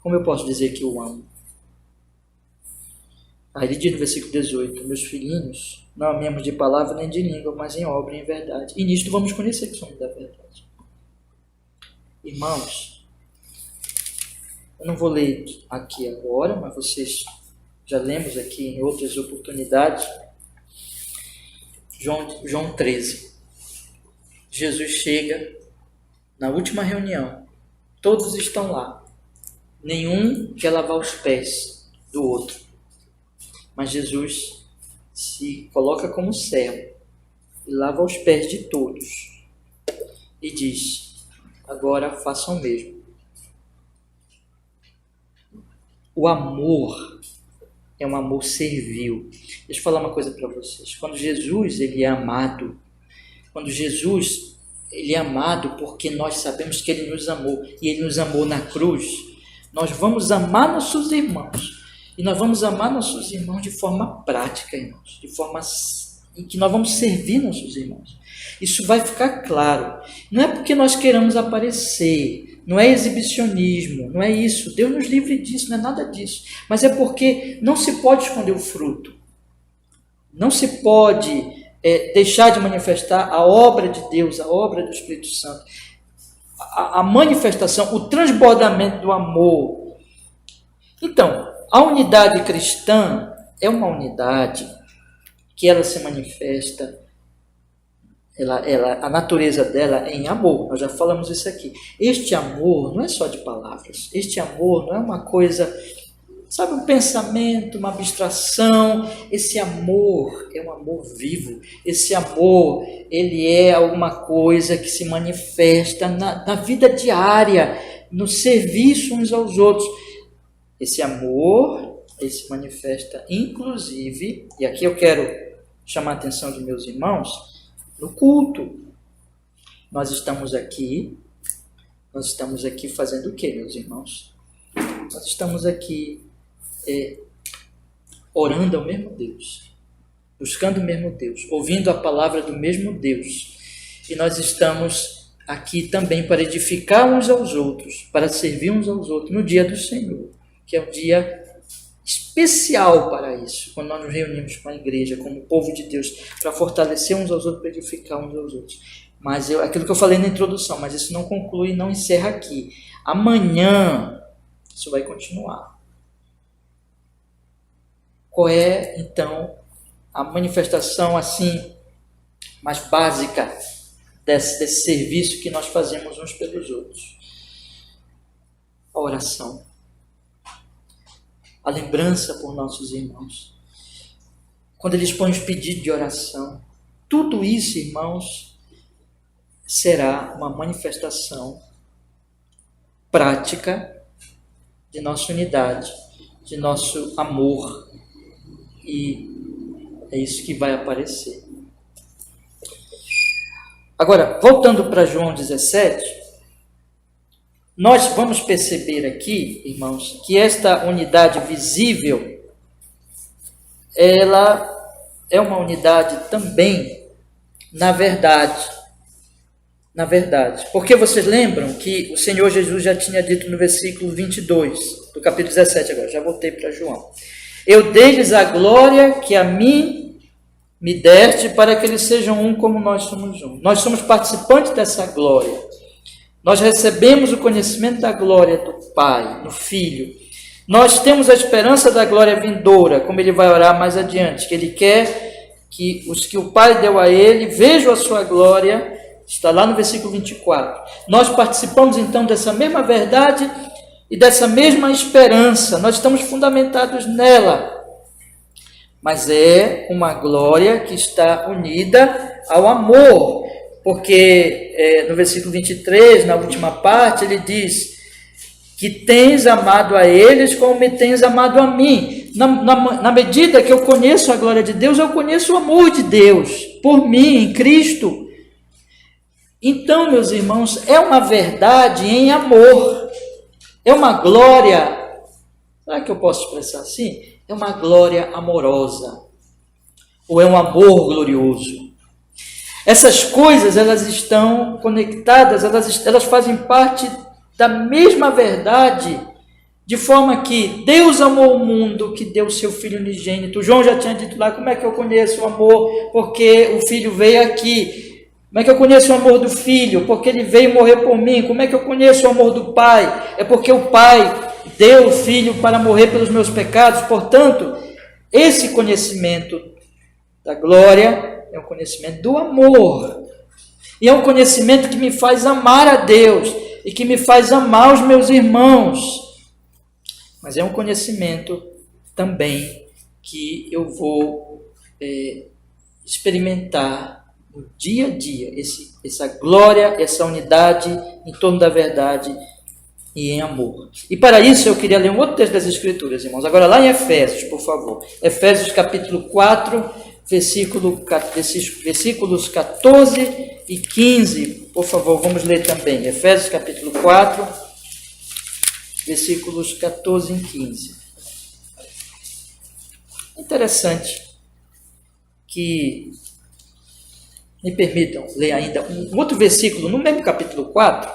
Como eu posso dizer que eu amo? Aí ele diz no versículo 18, meus filhinhos, não amemos de palavra nem de língua, mas em obra e em verdade. E nisto vamos conhecer que somos da verdade. Irmãos, eu não vou ler aqui agora, mas vocês já lemos aqui em outras oportunidades. João 13. Jesus chega na última reunião, todos estão lá. Nenhum quer lavar os pés do outro. Mas Jesus se coloca como servo e lava os pés de todos. E diz, agora façam o mesmo. O amor é um amor servil. Deixa eu falar uma coisa para vocês. Quando Jesus ele é amado, ele é amado porque nós sabemos que ele nos amou. E ele nos amou na cruz. Nós vamos amar nossos irmãos. E nós vamos amar nossos irmãos de forma prática, irmãos. De forma em que nós vamos servir nossos irmãos. Isso vai ficar claro. Não é porque nós queiramos aparecer, não é exibicionismo, não é isso. Deus nos livre disso, não é nada disso. Mas é porque não se pode esconder o fruto. Não se pode deixar de manifestar a obra de Deus, a obra do Espírito Santo. A manifestação, o transbordamento do amor. Então, a unidade cristã é uma unidade que ela se manifesta, a natureza dela é em amor. Nós já falamos isso aqui. Este amor não é só de palavras. Este amor não é uma coisa, sabe, um pensamento, uma abstração. Esse amor é um amor vivo. Esse amor, ele é alguma coisa que se manifesta na vida diária, no serviço uns aos outros. Esse amor, ele se manifesta inclusive, e aqui eu quero chamar a atenção de meus irmãos, no culto. Nós estamos aqui fazendo o quê, meus irmãos? Nós estamos aqui orando ao mesmo Deus, buscando o mesmo Deus, ouvindo a palavra do mesmo Deus. E nós estamos aqui também para edificar uns aos outros, para servir uns aos outros no dia do Senhor, que é um dia especial para isso, quando nós nos reunimos com a igreja, como povo de Deus, para fortalecer uns aos outros, para edificar uns aos outros. Mas aquilo que eu falei na introdução, mas isso não conclui, não encerra aqui. Amanhã isso vai continuar. Qual é, então, a manifestação assim mais básica desse serviço que nós fazemos uns pelos outros? A oração. A lembrança por nossos irmãos. Quando eles põem os pedidos de oração. Tudo isso, irmãos, será uma manifestação prática de nossa unidade, de nosso amor. E é isso que vai aparecer. Agora, voltando para João 17, nós vamos perceber aqui, irmãos, que esta unidade visível, ela é uma unidade também na verdade. Na verdade. Porque vocês lembram que o Senhor Jesus já tinha dito no versículo 22, do capítulo 17 agora, já voltei para João. Eu dei-lhes a glória que a mim me deste, para que eles sejam um como nós somos um. Nós somos participantes dessa glória. Nós recebemos o conhecimento da glória do Pai, do Filho. Nós temos a esperança da glória vindoura, como ele vai orar mais adiante, que ele quer que os que o Pai deu a ele vejam a sua glória, está lá no versículo 24. Nós participamos então dessa mesma verdade e dessa mesma esperança, nós estamos fundamentados nela, mas é uma glória que está unida ao amor, porque no versículo 23, na última parte, ele diz que tens amado a eles como me tens amado a mim. Na medida que eu conheço a glória de Deus, eu conheço o amor de Deus por mim, em Cristo. Então, meus irmãos, é uma verdade em amor, é uma glória, será que eu posso expressar assim? É uma glória amorosa, ou é um amor glorioso. Essas coisas, elas estão conectadas, elas fazem parte da mesma verdade, de forma que Deus amou o mundo, que deu o seu Filho unigênito. João já tinha dito lá, como é que eu conheço o amor? Porque o Filho veio aqui. Como é que eu conheço o amor do Filho? Porque ele veio morrer por mim. Como é que eu conheço o amor do Pai? É porque o Pai deu o Filho para morrer pelos meus pecados. Portanto, esse conhecimento da glória é um conhecimento do amor. E é um conhecimento que me faz amar a Deus e que me faz amar os meus irmãos. Mas é um conhecimento também que eu vou experimentar no dia a dia, essa glória, essa unidade em torno da verdade e em amor. E para isso eu queria ler um outro texto das Escrituras, irmãos. Agora lá em Efésios, por favor. Efésios capítulo 4, versículos 14 e 15. Por favor, vamos ler também. Efésios capítulo 4, versículos 14 e 15. Interessante que me permitam ler ainda um outro versículo, no mesmo capítulo 4,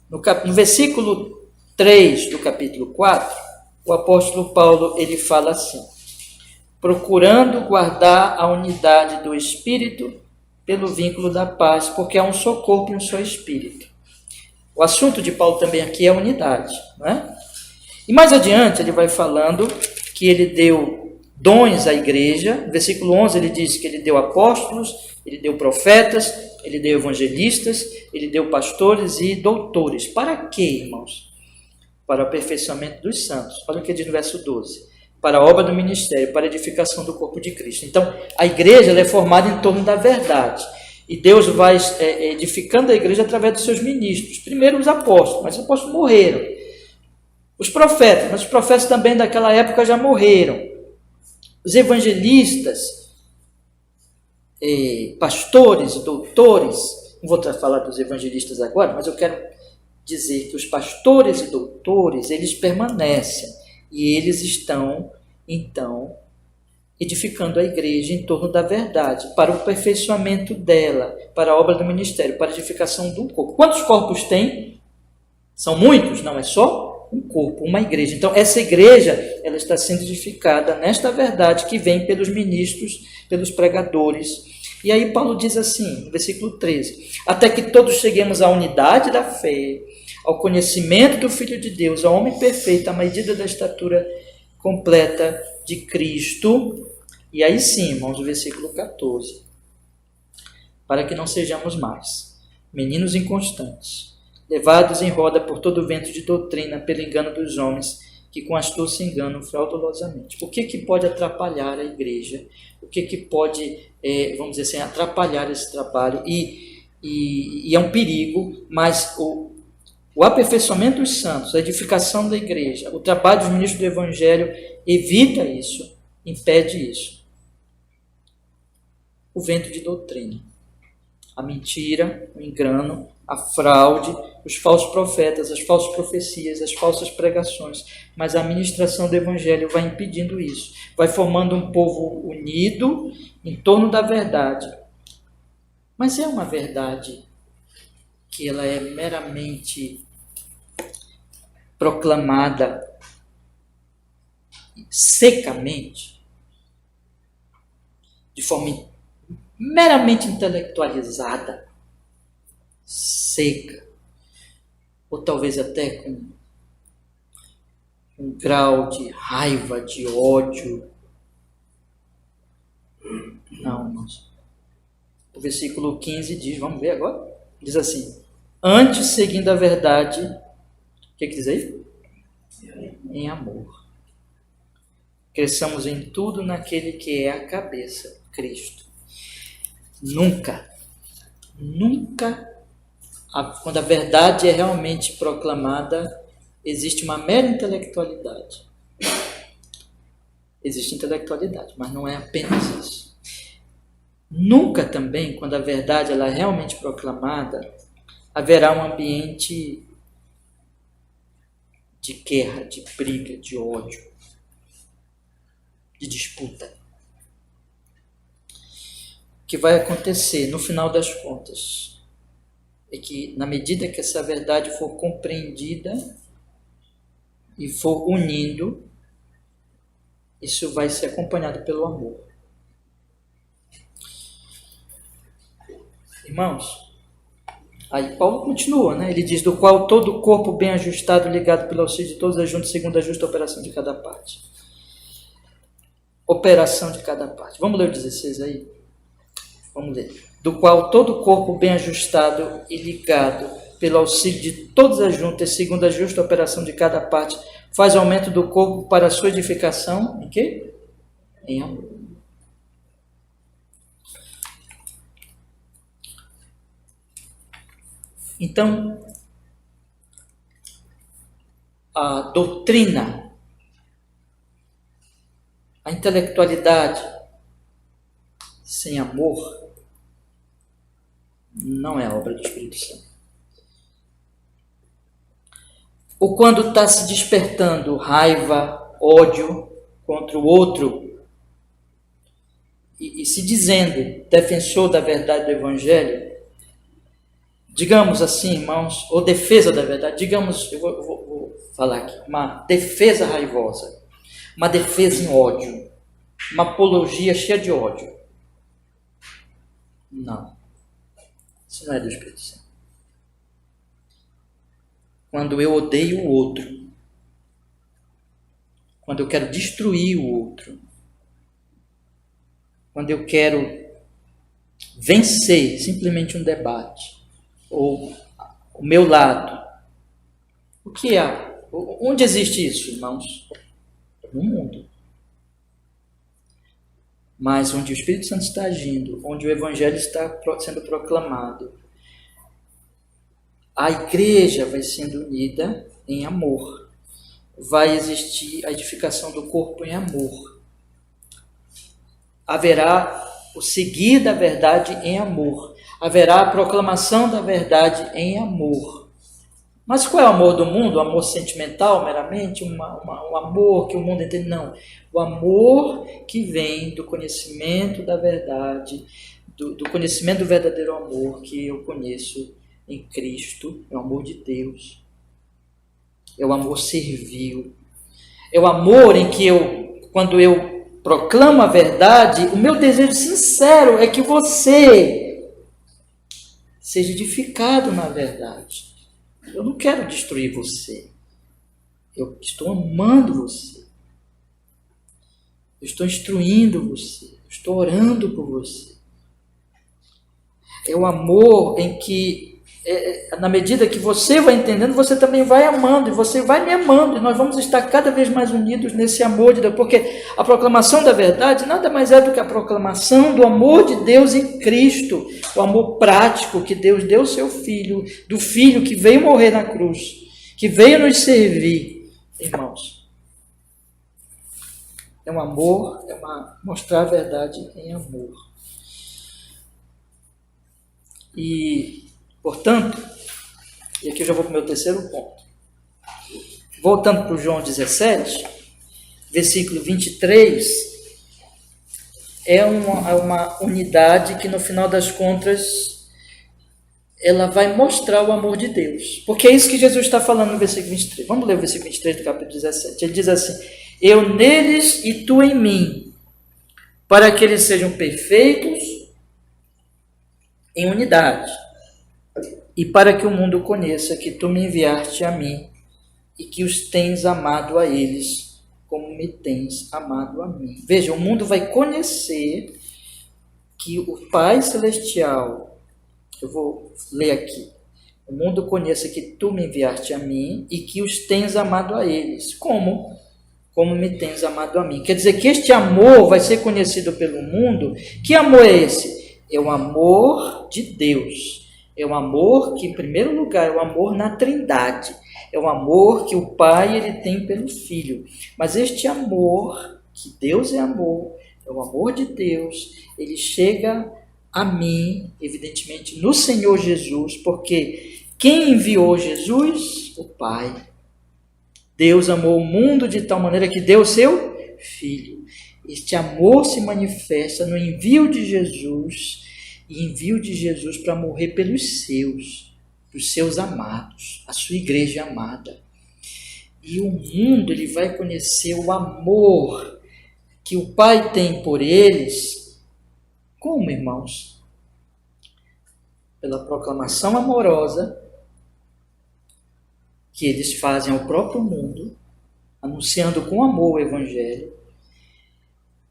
no versículo 3 do capítulo 4, o apóstolo Paulo, ele fala assim: procurando guardar a unidade do Espírito pelo vínculo da paz, porque há um só corpo e um só Espírito. O assunto de Paulo também aqui é a unidade, não é? E mais adiante ele vai falando que ele deu dons à igreja. No versículo 11 ele diz que ele deu apóstolos, ele deu profetas, ele deu evangelistas, ele deu pastores e doutores. Para quê, irmãos? Para o aperfeiçoamento dos santos. Olha o que diz no verso 12. Para a obra do ministério, para a edificação do corpo de Cristo. Então, a igreja ela é formada em torno da verdade. E Deus vai edificando a igreja através dos seus ministros. Primeiro os apóstolos, mas os apóstolos morreram. Os profetas, mas os profetas também daquela época já morreram. Os evangelistas, pastores, doutores, não vou falar dos evangelistas agora, mas eu quero dizer que os pastores e doutores, eles permanecem e eles estão, então, edificando a igreja em torno da verdade, para o aperfeiçoamento dela, para a obra do ministério, para a edificação do corpo. Quantos corpos tem? São muitos, não é só um corpo, uma igreja. Então, essa igreja, ela está sendo edificada nesta verdade que vem pelos ministros, pelos pregadores. E aí Paulo diz assim, no versículo 13, até que todos cheguemos à unidade da fé, ao conhecimento do Filho de Deus, ao homem perfeito, à medida da estatura completa de Cristo. E aí sim, irmãos, o versículo 14, para que não sejamos mais meninos inconstantes, levados em roda por todo o vento de doutrina, pelo engano dos homens, que com astúcia enganam fraudulosamente. O que pode atrapalhar a igreja? O que pode, vamos dizer assim, atrapalhar esse trabalho? E é um perigo, mas o aperfeiçoamento dos santos, a edificação da igreja, o trabalho dos ministros do Evangelho evita isso, impede isso. O vento de doutrina, a mentira, o engano, a fraude, os falsos profetas, as falsas profecias, as falsas pregações. Mas a administração do Evangelho vai impedindo isso, vai formando um povo unido em torno da verdade. Mas é uma verdade que ela é meramente proclamada secamente, de forma meramente intelectualizada, seca, ou talvez até com um grau de raiva, de ódio. Não, irmãos. O versículo 15 diz, vamos ver agora, diz assim: antes, seguindo a verdade, o que diz aí? Em amor. Cresçamos em tudo naquele que é a cabeça, Cristo. Nunca, quando a verdade é realmente proclamada, existe uma mera intelectualidade. Existe intelectualidade, mas não é apenas isso. Nunca também, quando a verdade ela é realmente proclamada, haverá um ambiente de guerra, de briga, de ódio, de disputa. O que vai acontecer, no final das contas, é que, na medida que essa verdade for compreendida e for unindo, isso vai ser acompanhado pelo amor. Irmãos, aí Paulo continua, né? Ele diz, do qual todo o corpo bem ajustado, ligado pelo auxílio de todas as juntas, segundo a justa operação de cada parte. Operação de cada parte. Vamos ler o 16 aí? Vamos ler. Do qual todo o corpo bem ajustado e ligado pelo auxílio de todas as juntas, segundo a justa operação de cada parte, faz aumento do corpo para a sua edificação, em quê? Em amor. Então, a doutrina, a intelectualidade sem amor não é obra do Espírito Santo. Ou quando está se despertando raiva, ódio contra o outro, e se dizendo defensor da verdade do Evangelho, digamos assim, irmãos, ou defesa da verdade, digamos, eu vou falar aqui, uma defesa raivosa, uma defesa em ódio, uma apologia cheia de ódio. Não, isso não é do Espírito Santo. Quando eu odeio o outro, quando eu quero destruir o outro, quando eu quero vencer simplesmente um debate, ou o meu lado, o que é? Onde existe isso, irmãos? No mundo. Mas onde o Espírito Santo está agindo, onde o Evangelho está sendo proclamado, a igreja vai sendo unida em amor. Vai existir a edificação do corpo em amor. Haverá o seguir da verdade em amor. Haverá a proclamação da verdade em amor. Mas qual é o amor do mundo? O amor sentimental, meramente? Um amor que o mundo entende? Não. O amor que vem do conhecimento da verdade, do conhecimento do verdadeiro amor que eu conheço em Cristo, é o amor de Deus. É o amor servil. É o amor em que quando eu proclamo a verdade, o meu desejo sincero é que você seja edificado na verdade. Eu não quero destruir você. Eu estou amando você. Eu estou instruindo você. Eu estou orando por você. É o amor em que, na medida que você vai entendendo, você também vai amando, e você vai me amando, e nós vamos estar cada vez mais unidos nesse amor de Deus, porque a proclamação da verdade nada mais é do que a proclamação do amor de Deus em Cristo, o amor prático que Deus deu ao seu Filho, do Filho que veio morrer na cruz, que veio nos servir, irmãos. É um amor, mostrar a verdade em amor. E, portanto, e aqui eu já vou para o meu terceiro ponto. Voltando para o João 17, versículo 23, é uma unidade que, no final das contas, ela vai mostrar o amor de Deus. Porque é isso que Jesus está falando no versículo 23. Vamos ler o versículo 23 do capítulo 17. Ele diz assim: eu neles e tu em mim, para que eles sejam perfeitos em unidade, e para que o mundo conheça que tu me enviaste a mim, e que os tens amado a eles, como me tens amado a mim. Veja, o mundo vai conhecer que o Pai Celestial, eu vou ler aqui, o mundo conheça que tu me enviaste a mim, e que os tens amado a eles. Como? Como me tens amado a mim. Quer dizer que este amor vai ser conhecido pelo mundo. Que amor é esse? É o amor de Deus. É o amor que, em primeiro lugar, é o amor na Trindade. É o amor que o Pai ele tem pelo Filho. Mas este amor, que Deus é amor, é o amor de Deus, ele chega a mim, evidentemente, no Senhor Jesus, porque quem enviou Jesus? O Pai. Deus amou o mundo de tal maneira que deu o seu Filho. Este amor se manifesta no envio de Jesus, e envio de Jesus para morrer pelos seus amados, a sua igreja amada. E o mundo ele vai conhecer o amor que o Pai tem por eles. Como, irmãos? Pela proclamação amorosa que eles fazem ao próprio mundo, anunciando com amor o Evangelho,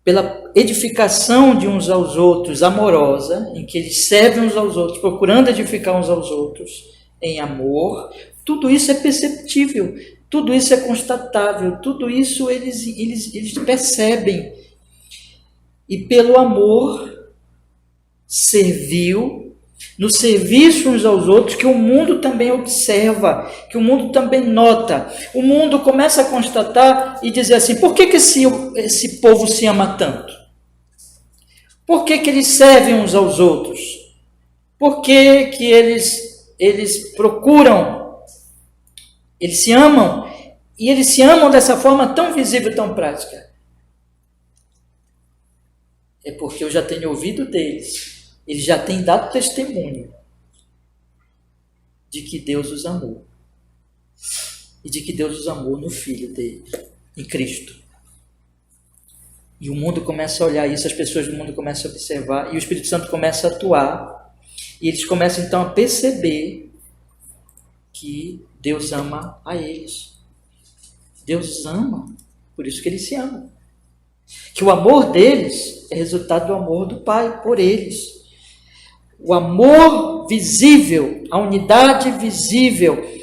pela edificação de uns aos outros amorosa, em que eles servem uns aos outros, procurando edificar uns aos outros em amor. Tudo isso é perceptível, tudo isso é constatável, tudo isso eles percebem. E pelo amor servil, no serviço uns aos outros, que o mundo também observa, que o mundo também nota. O mundo começa a constatar e dizer assim: por que esse povo se ama tanto? Por que eles servem uns aos outros? Por que eles procuram, eles se amam, e eles se amam dessa forma tão visível, tão prática? é porque eu já tenho ouvido deles, eles já têm dado testemunho de que Deus os amou. E de que Deus os amou no Filho dele, em Cristo. E o mundo começa a olhar isso, as pessoas do mundo começam a observar, e o Espírito Santo começa a atuar, e eles começam então a perceber que Deus ama a eles. Deus os ama, por isso que eles se amam. Que o amor deles é resultado do amor do Pai por eles. O amor visível, a unidade visível,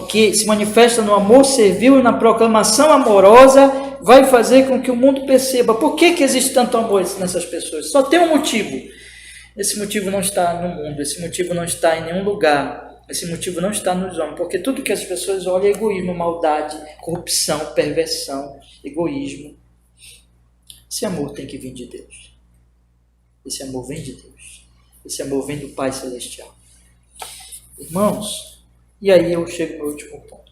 que se manifesta no amor servil e na proclamação amorosa, vai fazer com que o mundo perceba por que existe tanto amor nessas pessoas. Só tem um motivo. Esse motivo não está no mundo, esse motivo não está em nenhum lugar, esse motivo não está nos homens, porque tudo que as pessoas olham é egoísmo, maldade, corrupção, perversão, egoísmo. Esse amor tem que vir de Deus. Esse amor vem de Deus. Esse amor vem do Pai Celestial. Irmãos, e aí eu chego no último ponto.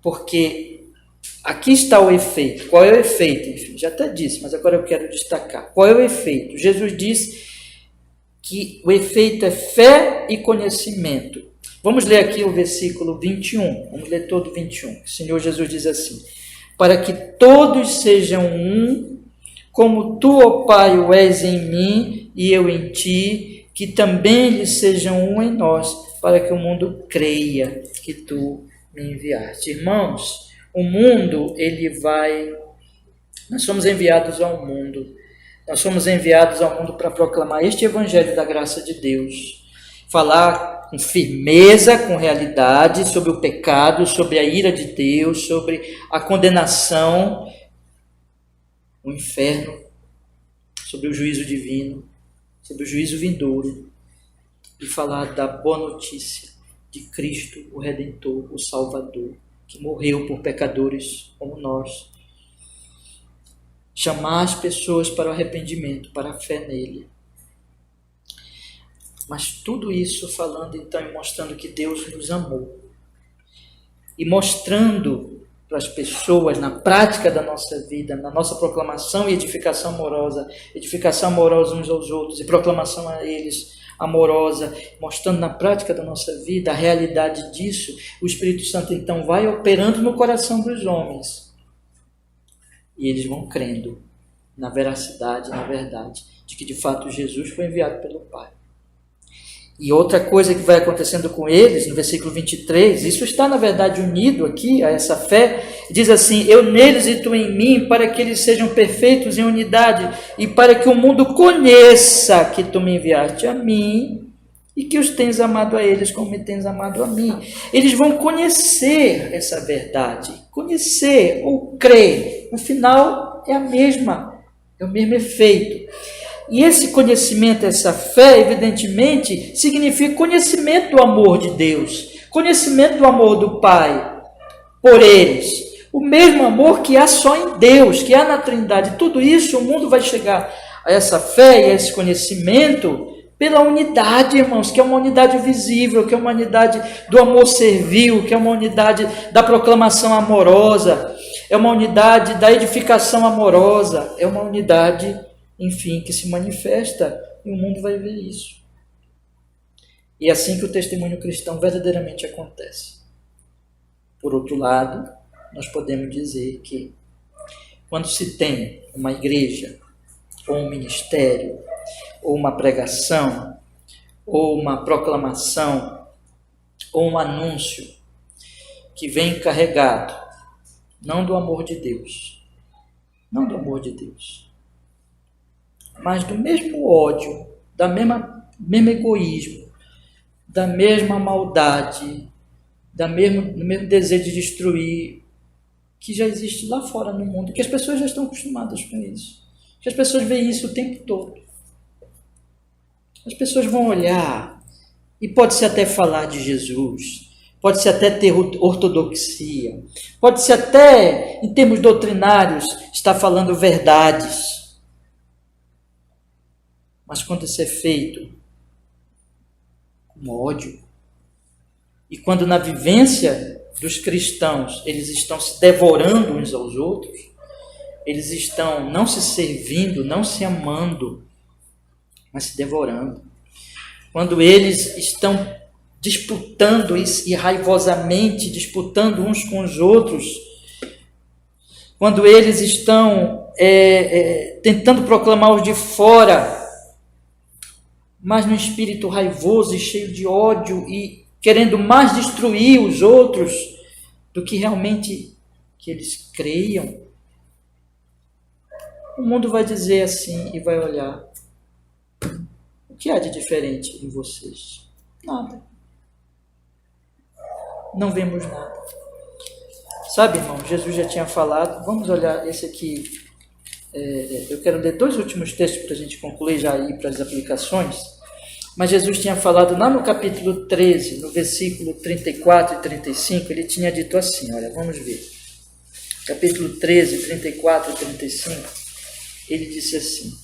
Porque aqui está o efeito. Qual é o efeito? Enfim, já até disse, mas agora eu quero destacar. Qual é o efeito? Jesus diz que o efeito é fé e conhecimento. Vamos ler aqui o versículo 21. Vamos ler todo o 21. O Senhor Jesus diz assim: para que todos sejam um, como tu, ó Pai, o és em mim e eu em ti, que também eles sejam um em nós, para que o mundo creia que tu me enviaste. Irmãos, o mundo, nós somos enviados ao mundo. Nós somos enviados ao mundo para proclamar este evangelho da graça de Deus. Falar com firmeza, com realidade, sobre o pecado, sobre a ira de Deus, sobre a condenação, o inferno, sobre o juízo divino, sobre o juízo vindouro, e falar da boa notícia de Cristo, o Redentor, o Salvador, que morreu por pecadores como nós. Chamar as pessoas para o arrependimento, para a fé nele. Mas tudo isso falando então e mostrando que Deus nos amou. E mostrando para as pessoas, na prática da nossa vida, na nossa proclamação e edificação amorosa uns aos outros e proclamação a eles amorosa, mostrando na prática da nossa vida a realidade disso, o Espírito Santo então vai operando no coração dos homens. E eles vão crendo na veracidade, na verdade, de que de fato Jesus foi enviado pelo Pai. E outra coisa que vai acontecendo com eles, no versículo 23, isso está na verdade unido aqui a essa fé, diz assim: eu neles e tu em mim, para que eles sejam perfeitos em unidade, e para que o mundo conheça que tu me enviaste a mim, e que os tens amado a eles como me tens amado a mim. Eles vão conhecer essa verdade, conhecer ou crer, no final é o mesmo efeito. E esse conhecimento, essa fé, evidentemente, significa conhecimento do amor de Deus, conhecimento do amor do Pai por eles. O mesmo amor que há só em Deus, que há na Trindade. Tudo isso, o mundo vai chegar a essa fé e a esse conhecimento pela unidade, irmãos, que é uma unidade visível, que é uma unidade do amor servil, que é uma unidade da proclamação amorosa, é uma unidade da edificação amorosa, é uma unidade, enfim, que se manifesta e o mundo vai ver isso. E é assim que o testemunho cristão verdadeiramente acontece. Por outro lado, nós podemos dizer que quando se tem uma igreja, ou um ministério, ou uma pregação, ou uma proclamação, ou um anúncio que vem carregado, não do amor de Deus, mas do mesmo ódio, mesmo egoísmo, da mesma maldade, do mesmo desejo de destruir, que já existe lá fora no mundo, que as pessoas já estão acostumadas com isso, que as pessoas veem isso o tempo todo. As pessoas vão olhar, e pode-se até falar de Jesus, pode-se até ter ortodoxia, pode-se até, em termos doutrinários, estar falando verdades. Mas quando isso é feito com ódio, e quando na vivência dos cristãos eles estão se devorando uns aos outros, eles estão não se servindo, não se amando, mas se devorando. Quando eles estão disputando e raivosamente disputando uns com os outros, quando eles estão tentando proclamar os de fora, mas no espírito raivoso e cheio de ódio e querendo mais destruir os outros do que realmente que eles creiam, o mundo vai dizer assim e vai olhar: o que há de diferente em vocês? Nada. Não vemos nada. Sabe, irmão, Jesus já tinha falado. Vamos olhar esse aqui. Eu quero ler 2 últimos textos para a gente concluir já ir para as aplicações. Mas Jesus tinha falado lá no capítulo 13, no versículo 34 e 35, ele tinha dito assim, olha, vamos ver. Capítulo 13, 34 e 35, ele disse assim: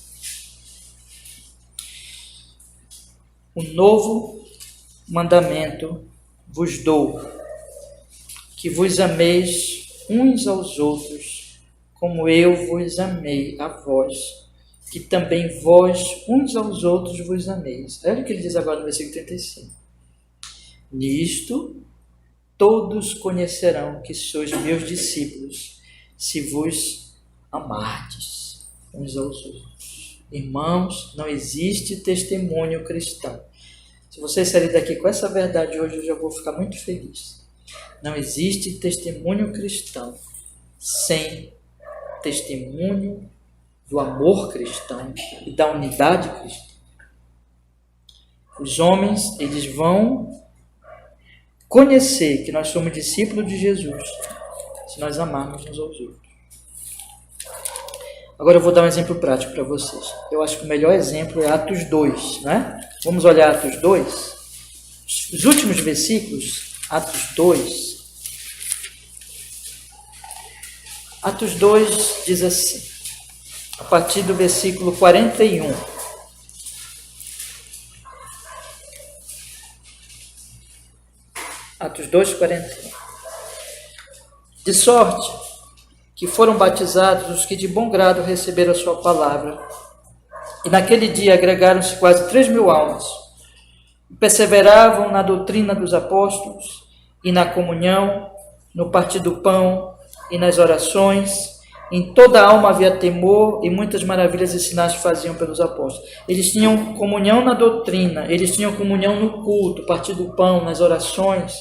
um novo mandamento vos dou, que vos ameis uns aos outros, como eu vos amei a vós, que também vós uns aos outros vos ameis. Olha o que ele diz agora no versículo 35. Nisto todos conhecerão que sois meus discípulos, se vos amardes uns aos outros. Irmãos, não existe testemunho cristão. Se vocês saírem daqui com essa verdade hoje, eu já vou ficar muito feliz. Não existe testemunho cristão sem testemunho do amor cristão e da unidade cristã. Os homens, eles vão conhecer que nós somos discípulos de Jesus se nós amarmos uns aos outros. Agora eu vou dar um exemplo prático para vocês. Eu acho que o melhor exemplo é Atos 2, né? Vamos olhar Atos 2. Os últimos versículos, Atos 2. Atos 2 diz assim, a partir do versículo 41. Atos 2, 41. De sorte que foram batizados os que de bom grado receberam a sua palavra. E naquele dia agregaram-se quase 3.000 almas. Perseveravam na doutrina dos apóstolos e na comunhão, no partir do pão e nas orações. Em toda a alma havia temor e muitas maravilhas e sinais faziam pelos apóstolos. Eles tinham comunhão na doutrina, eles tinham comunhão no culto, partir do pão, nas orações.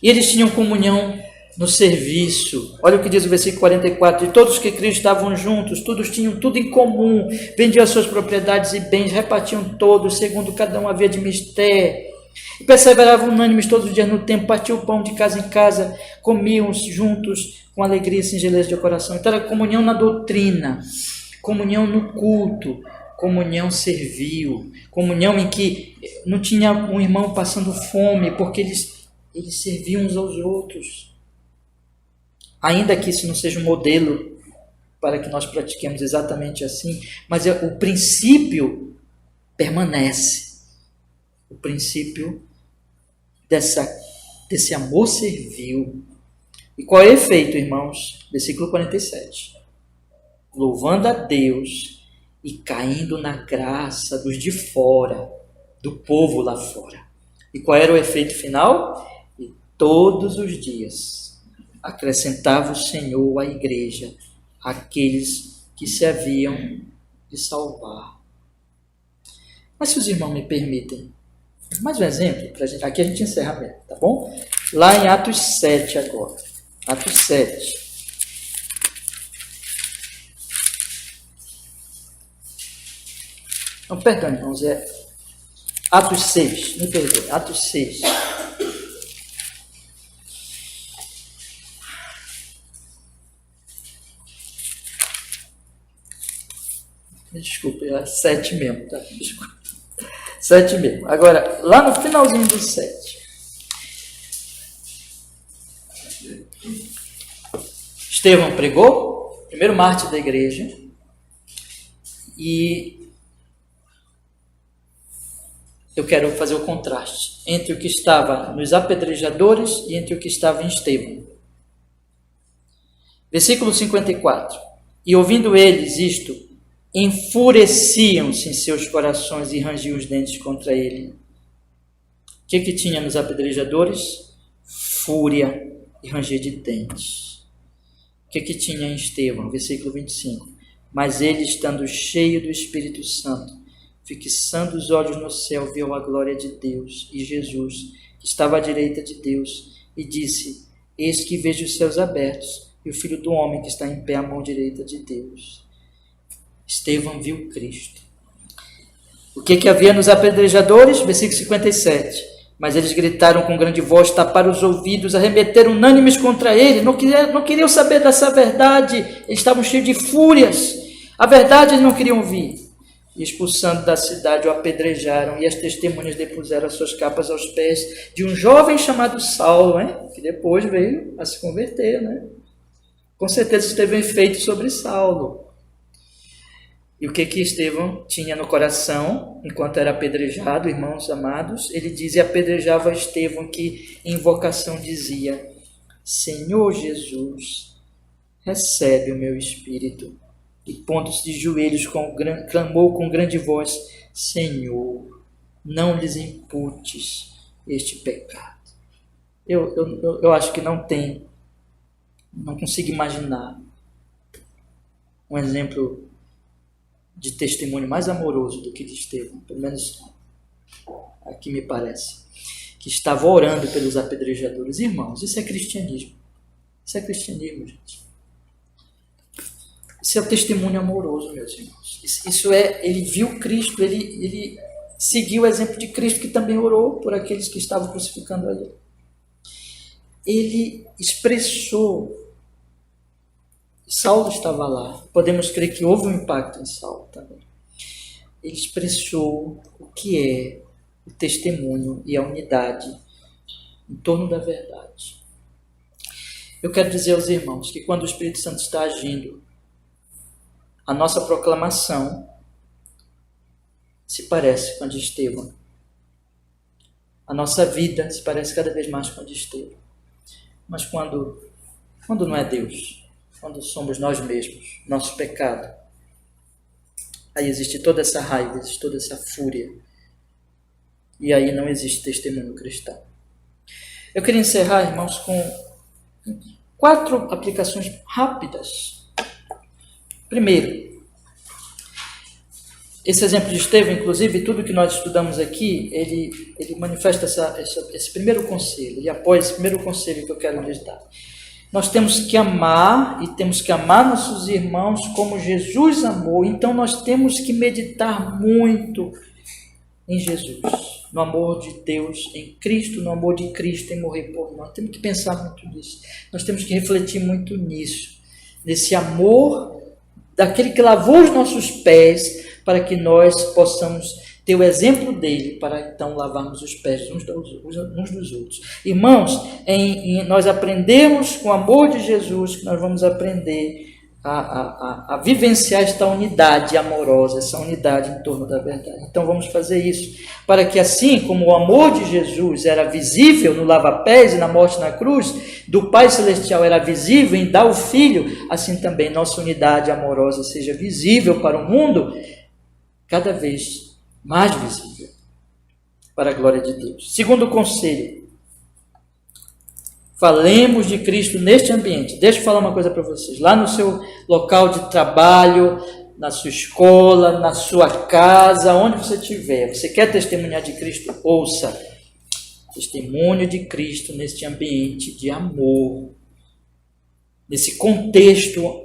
E eles tinham comunhão no serviço. Olha o que diz o versículo 44. E todos que criam estavam juntos, todos tinham tudo em comum, vendiam as suas propriedades e bens, repartiam todos, segundo cada um havia de mister. E perseveravam unânimes todos os dias no templo, partiam o pão de casa em casa, comiam juntos com alegria e singeleza de coração. Então era comunhão na doutrina, comunhão no culto, comunhão servil, comunhão em que não tinha um irmão passando fome, porque eles serviam uns aos outros. Ainda que isso não seja um modelo para que nós pratiquemos exatamente assim, mas o princípio permanece. O princípio desse amor servil. E qual é o efeito, irmãos? Versículo 47. Louvando a Deus e caindo na graça dos de fora, do povo lá fora. E qual era o efeito final? E todos os dias acrescentava o Senhor à igreja aqueles que se haviam de salvar. Mas se os irmãos me permitem, mais um exemplo, pra gente, aqui a gente encerra mesmo, tá bom? Lá em Atos 7 agora. Atos 7. Não, perdão, irmãos, é Atos 6, me perdoe, Atos 6. Desculpa, é 7 mesmo, tá? Desculpa. 7 mesmo. Agora, lá no finalzinho do 7. Estevão pregou, primeiro mártir da igreja, e eu quero fazer o contraste entre o que estava nos apedrejadores e entre o que estava em Estevão. Versículo 54. E ouvindo eles isto, enfureciam-se em seus corações e rangiam os dentes contra ele. O que tinha nos apedrejadores? Fúria e ranger de dentes. O que tinha em Estevão? Versículo 25. Mas ele, estando cheio do Espírito Santo, fixando os olhos no céu, viu a glória de Deus e Jesus, que estava à direita de Deus, e disse: Eis que vejo os céus abertos e o Filho do Homem que está em pé à mão direita de Deus. Estevão viu Cristo. O que havia nos apedrejadores? Versículo 57. Mas eles gritaram com grande voz, taparam os ouvidos, arremeteram unânimes contra ele, não queriam saber dessa verdade, eles estavam cheios de fúrias, a verdade eles não queriam ouvir. E expulsando da cidade o apedrejaram, e as testemunhas depuseram as suas capas aos pés de um jovem chamado Saulo, que depois veio a se converter. Com certeza isso teve um efeito sobre Saulo. E o que Estevão tinha no coração, enquanto era apedrejado, irmãos amados? Ele diz, e apedrejava Estevão, que em invocação dizia: Senhor Jesus, recebe o meu espírito. E pondo-se de joelhos, clamou com grande voz: Senhor, não lhes imputes este pecado. Eu acho que não consigo imaginar um exemplo de testemunho mais amoroso do que de Estevão, pelo menos aqui me parece, que estava orando pelos apedrejadores. Irmãos, isso é cristianismo. Isso é cristianismo, gente. Isso é o testemunho amoroso, meus irmãos. Isso é, ele viu Cristo, ele seguiu o exemplo de Cristo, que também orou por aqueles que estavam crucificando ele. Ele expressou. Saulo estava lá. Podemos crer que houve um impacto em Saulo também. Ele expressou o que é o testemunho e a unidade em torno da verdade. Eu quero dizer aos irmãos que quando o Espírito Santo está agindo, a nossa proclamação se parece com a de Estevão. A nossa vida se parece cada vez mais com a de Estevão. Mas quando não é Deus, quando somos nós mesmos, nosso pecado, aí existe toda essa raiva, existe toda essa fúria. E aí não existe testemunho cristão. Eu queria encerrar, irmãos, com 4 aplicações rápidas. Primeiro, esse exemplo de Estevão, inclusive, tudo que nós estudamos aqui, ele manifesta esse primeiro conselho, ele apoia esse primeiro conselho que eu quero lhes dar. Nós temos que amar e temos que amar nossos irmãos como Jesus amou. Então nós temos que meditar muito em Jesus, no amor de Deus em Cristo, no amor de Cristo em morrer por nós. Temos que pensar muito nisso. Nós temos que refletir muito nisso, nesse amor daquele que lavou os nossos pés, para que nós possamos ter o exemplo dele, para então lavarmos os pés uns dos outros. Irmãos, nós aprendemos com o amor de Jesus, que nós vamos aprender a vivenciar esta unidade amorosa, essa unidade em torno da verdade. Então vamos fazer isso, para que assim como o amor de Jesus era visível no lava-pés e na morte na cruz, do Pai Celestial era visível em dar o Filho, assim também nossa unidade amorosa seja visível para o mundo, cada vez mais visível, para a glória de Deus. Segundo conselho, falemos de Cristo neste ambiente. Deixa eu falar uma coisa para vocês. Lá no seu local de trabalho, na sua escola, na sua casa, onde você estiver, você quer testemunhar de Cristo? Ouça. Testemunho de Cristo neste ambiente de amor, nesse contexto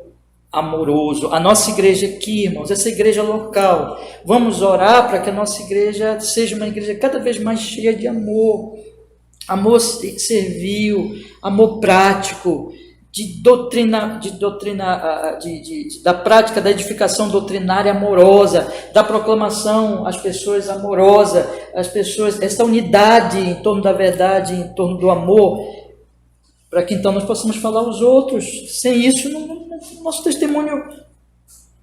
amoroso. A nossa igreja aqui, irmãos, essa igreja local, vamos orar para que a nossa igreja seja uma igreja cada vez mais cheia de amor, amor servil, amor prático, da prática da edificação doutrinária amorosa, da proclamação às pessoas amorosa, essa unidade em torno da verdade, em torno do amor, para que então nós possamos falar aos outros. Sem isso, nosso testemunho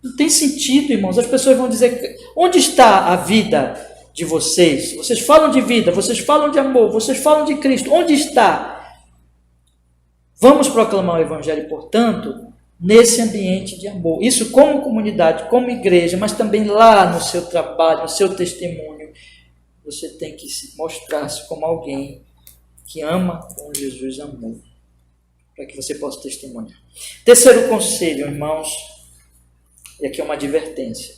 não tem sentido, irmãos. As pessoas vão dizer: onde está a vida de vocês? Vocês falam de vida, vocês falam de amor, vocês falam de Cristo. Onde está? Vamos proclamar o Evangelho, portanto, nesse ambiente de amor. Isso como comunidade, como igreja, mas também lá no seu trabalho, no seu testemunho. Você tem que mostrar-se como alguém que ama como Jesus amou, para que você possa testemunhar. Terceiro conselho, irmãos, e aqui é uma advertência.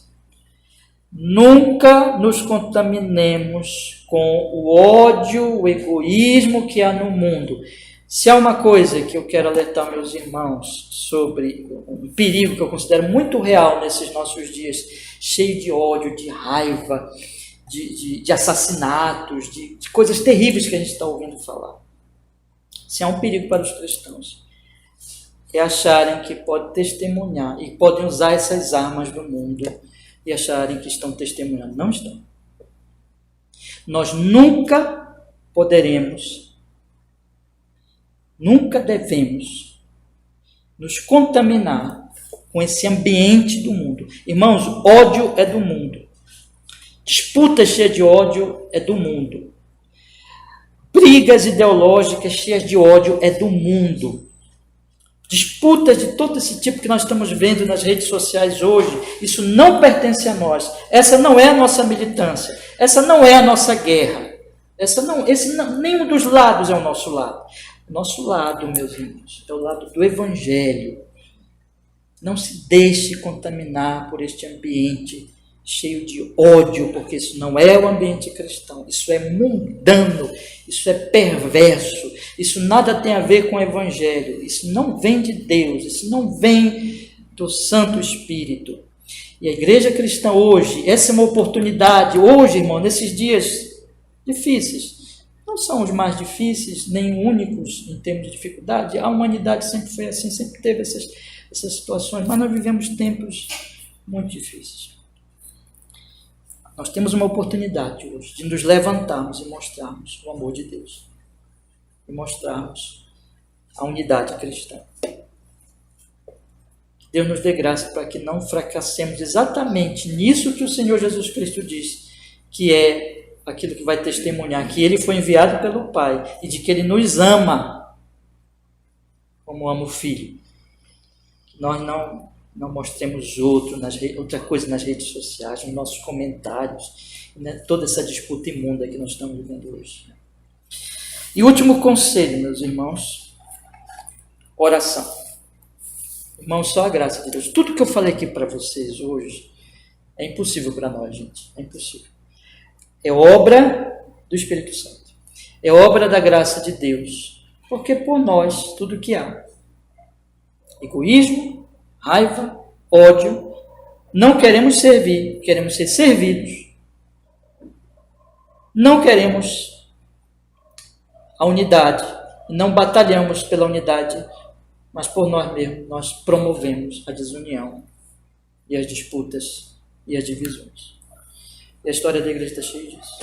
Nunca nos contaminemos com o ódio, o egoísmo que há no mundo. Se há uma coisa que eu quero alertar meus irmãos sobre um perigo que eu considero muito real nesses nossos dias, cheio de ódio, de raiva, de assassinatos, de coisas terríveis que a gente está ouvindo falar. Se há um perigo para os cristãos, é acharem que podem testemunhar e podem usar essas armas do mundo e acharem que estão testemunhando. Não estão. Nós nunca poderemos, nunca devemos nos contaminar com esse ambiente do mundo. Irmãos, ódio é do mundo. Disputa cheia de ódio é do mundo. Brigas ideológicas cheias de ódio é do mundo. Disputas de todo esse tipo que nós estamos vendo nas redes sociais hoje, isso não pertence a nós. Essa não é a nossa militância. Essa não é a nossa guerra. Nenhum dos lados é o nosso lado. O nosso lado, meus irmãos, é o lado do Evangelho. Não se deixe contaminar por este ambiente cheio de ódio, porque isso não é o ambiente cristão, isso é mundano, isso é perverso, isso nada tem a ver com o Evangelho, isso não vem de Deus, isso não vem do Santo Espírito. E a igreja cristã hoje, essa é uma oportunidade, hoje, irmão, nesses dias difíceis, não são os mais difíceis, nem únicos em termos de dificuldade, a humanidade sempre foi assim, sempre teve essas situações, mas nós vivemos tempos muito difíceis. Nós temos uma oportunidade hoje de nos levantarmos e mostrarmos o amor de Deus. E mostrarmos a unidade cristã. Deus nos dê graça para que não fracassemos exatamente nisso que o Senhor Jesus Cristo diz, que é aquilo que vai testemunhar, que Ele foi enviado pelo Pai e de que Ele nos ama como ama o Filho. Que nós não mostremos outra coisa nas redes sociais, nos nossos comentários, né? Toda essa disputa imunda que nós estamos vivendo hoje. E último conselho, meus irmãos, oração. Irmãos, só a graça de Deus. Tudo que eu falei aqui para vocês hoje é impossível para nós, gente. É impossível. É obra do Espírito Santo. É obra da graça de Deus. Porque por nós, tudo que há. Egoísmo, raiva, ódio, não queremos servir, queremos ser servidos. Não queremos a unidade, não batalhamos pela unidade, mas por nós mesmos nós promovemos a desunião e as disputas e as divisões. E a história da igreja está cheia disso.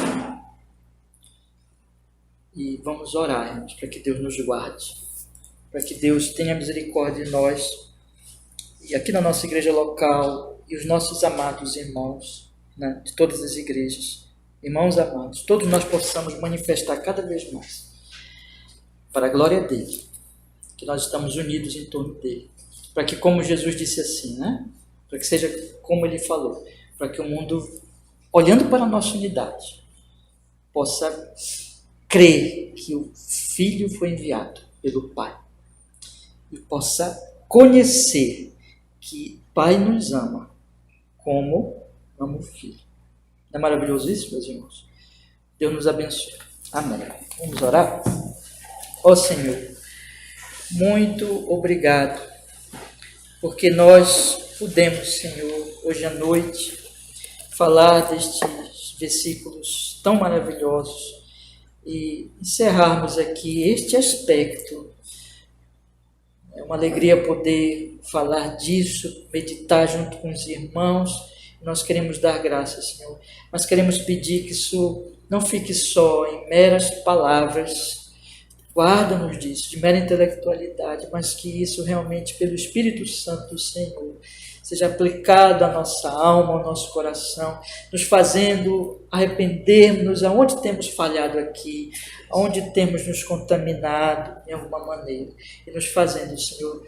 E vamos orar, irmãos, para que Deus nos guarde, para que Deus tenha misericórdia de nós, e aqui na nossa igreja local, e os nossos amados irmãos, né, de todas as igrejas, irmãos amados, todos nós possamos manifestar cada vez mais, para a glória dele, que nós estamos unidos em torno dele, para que, como Jesus disse assim, né, para que seja como ele falou, para que o mundo, olhando para a nossa unidade, possa crer que o Filho foi enviado pelo Pai, e possa conhecer que o Pai nos ama como ama o Filho. Não é maravilhoso isso, meus irmãos? Deus nos abençoe. Amém. Vamos orar? Ó Senhor, muito obrigado, porque nós pudemos, Senhor, hoje à noite, falar destes versículos tão maravilhosos e encerrarmos aqui este aspecto. É uma alegria poder falar disso, meditar junto com os irmãos. Nós queremos dar graças, Senhor, mas queremos pedir que isso não fique só em meras palavras, guarda-nos disso, de mera intelectualidade, mas que isso realmente, pelo Espírito Santo do Senhor, seja aplicado à nossa alma, ao nosso coração, nos fazendo arrependermos aonde temos falhado aqui, aonde temos nos contaminado de alguma maneira, e nos fazendo, Senhor,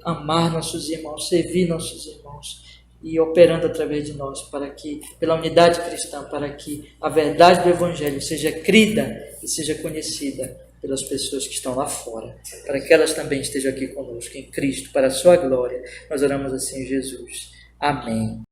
amar nossos irmãos, servir nossos irmãos e operando através de nós, para que, pela unidade cristã, para que a verdade do Evangelho seja crida e seja conhecida pelas pessoas que estão lá fora, para que elas também estejam aqui conosco, em Cristo, para a sua glória. Nós oramos assim em Jesus. Amém.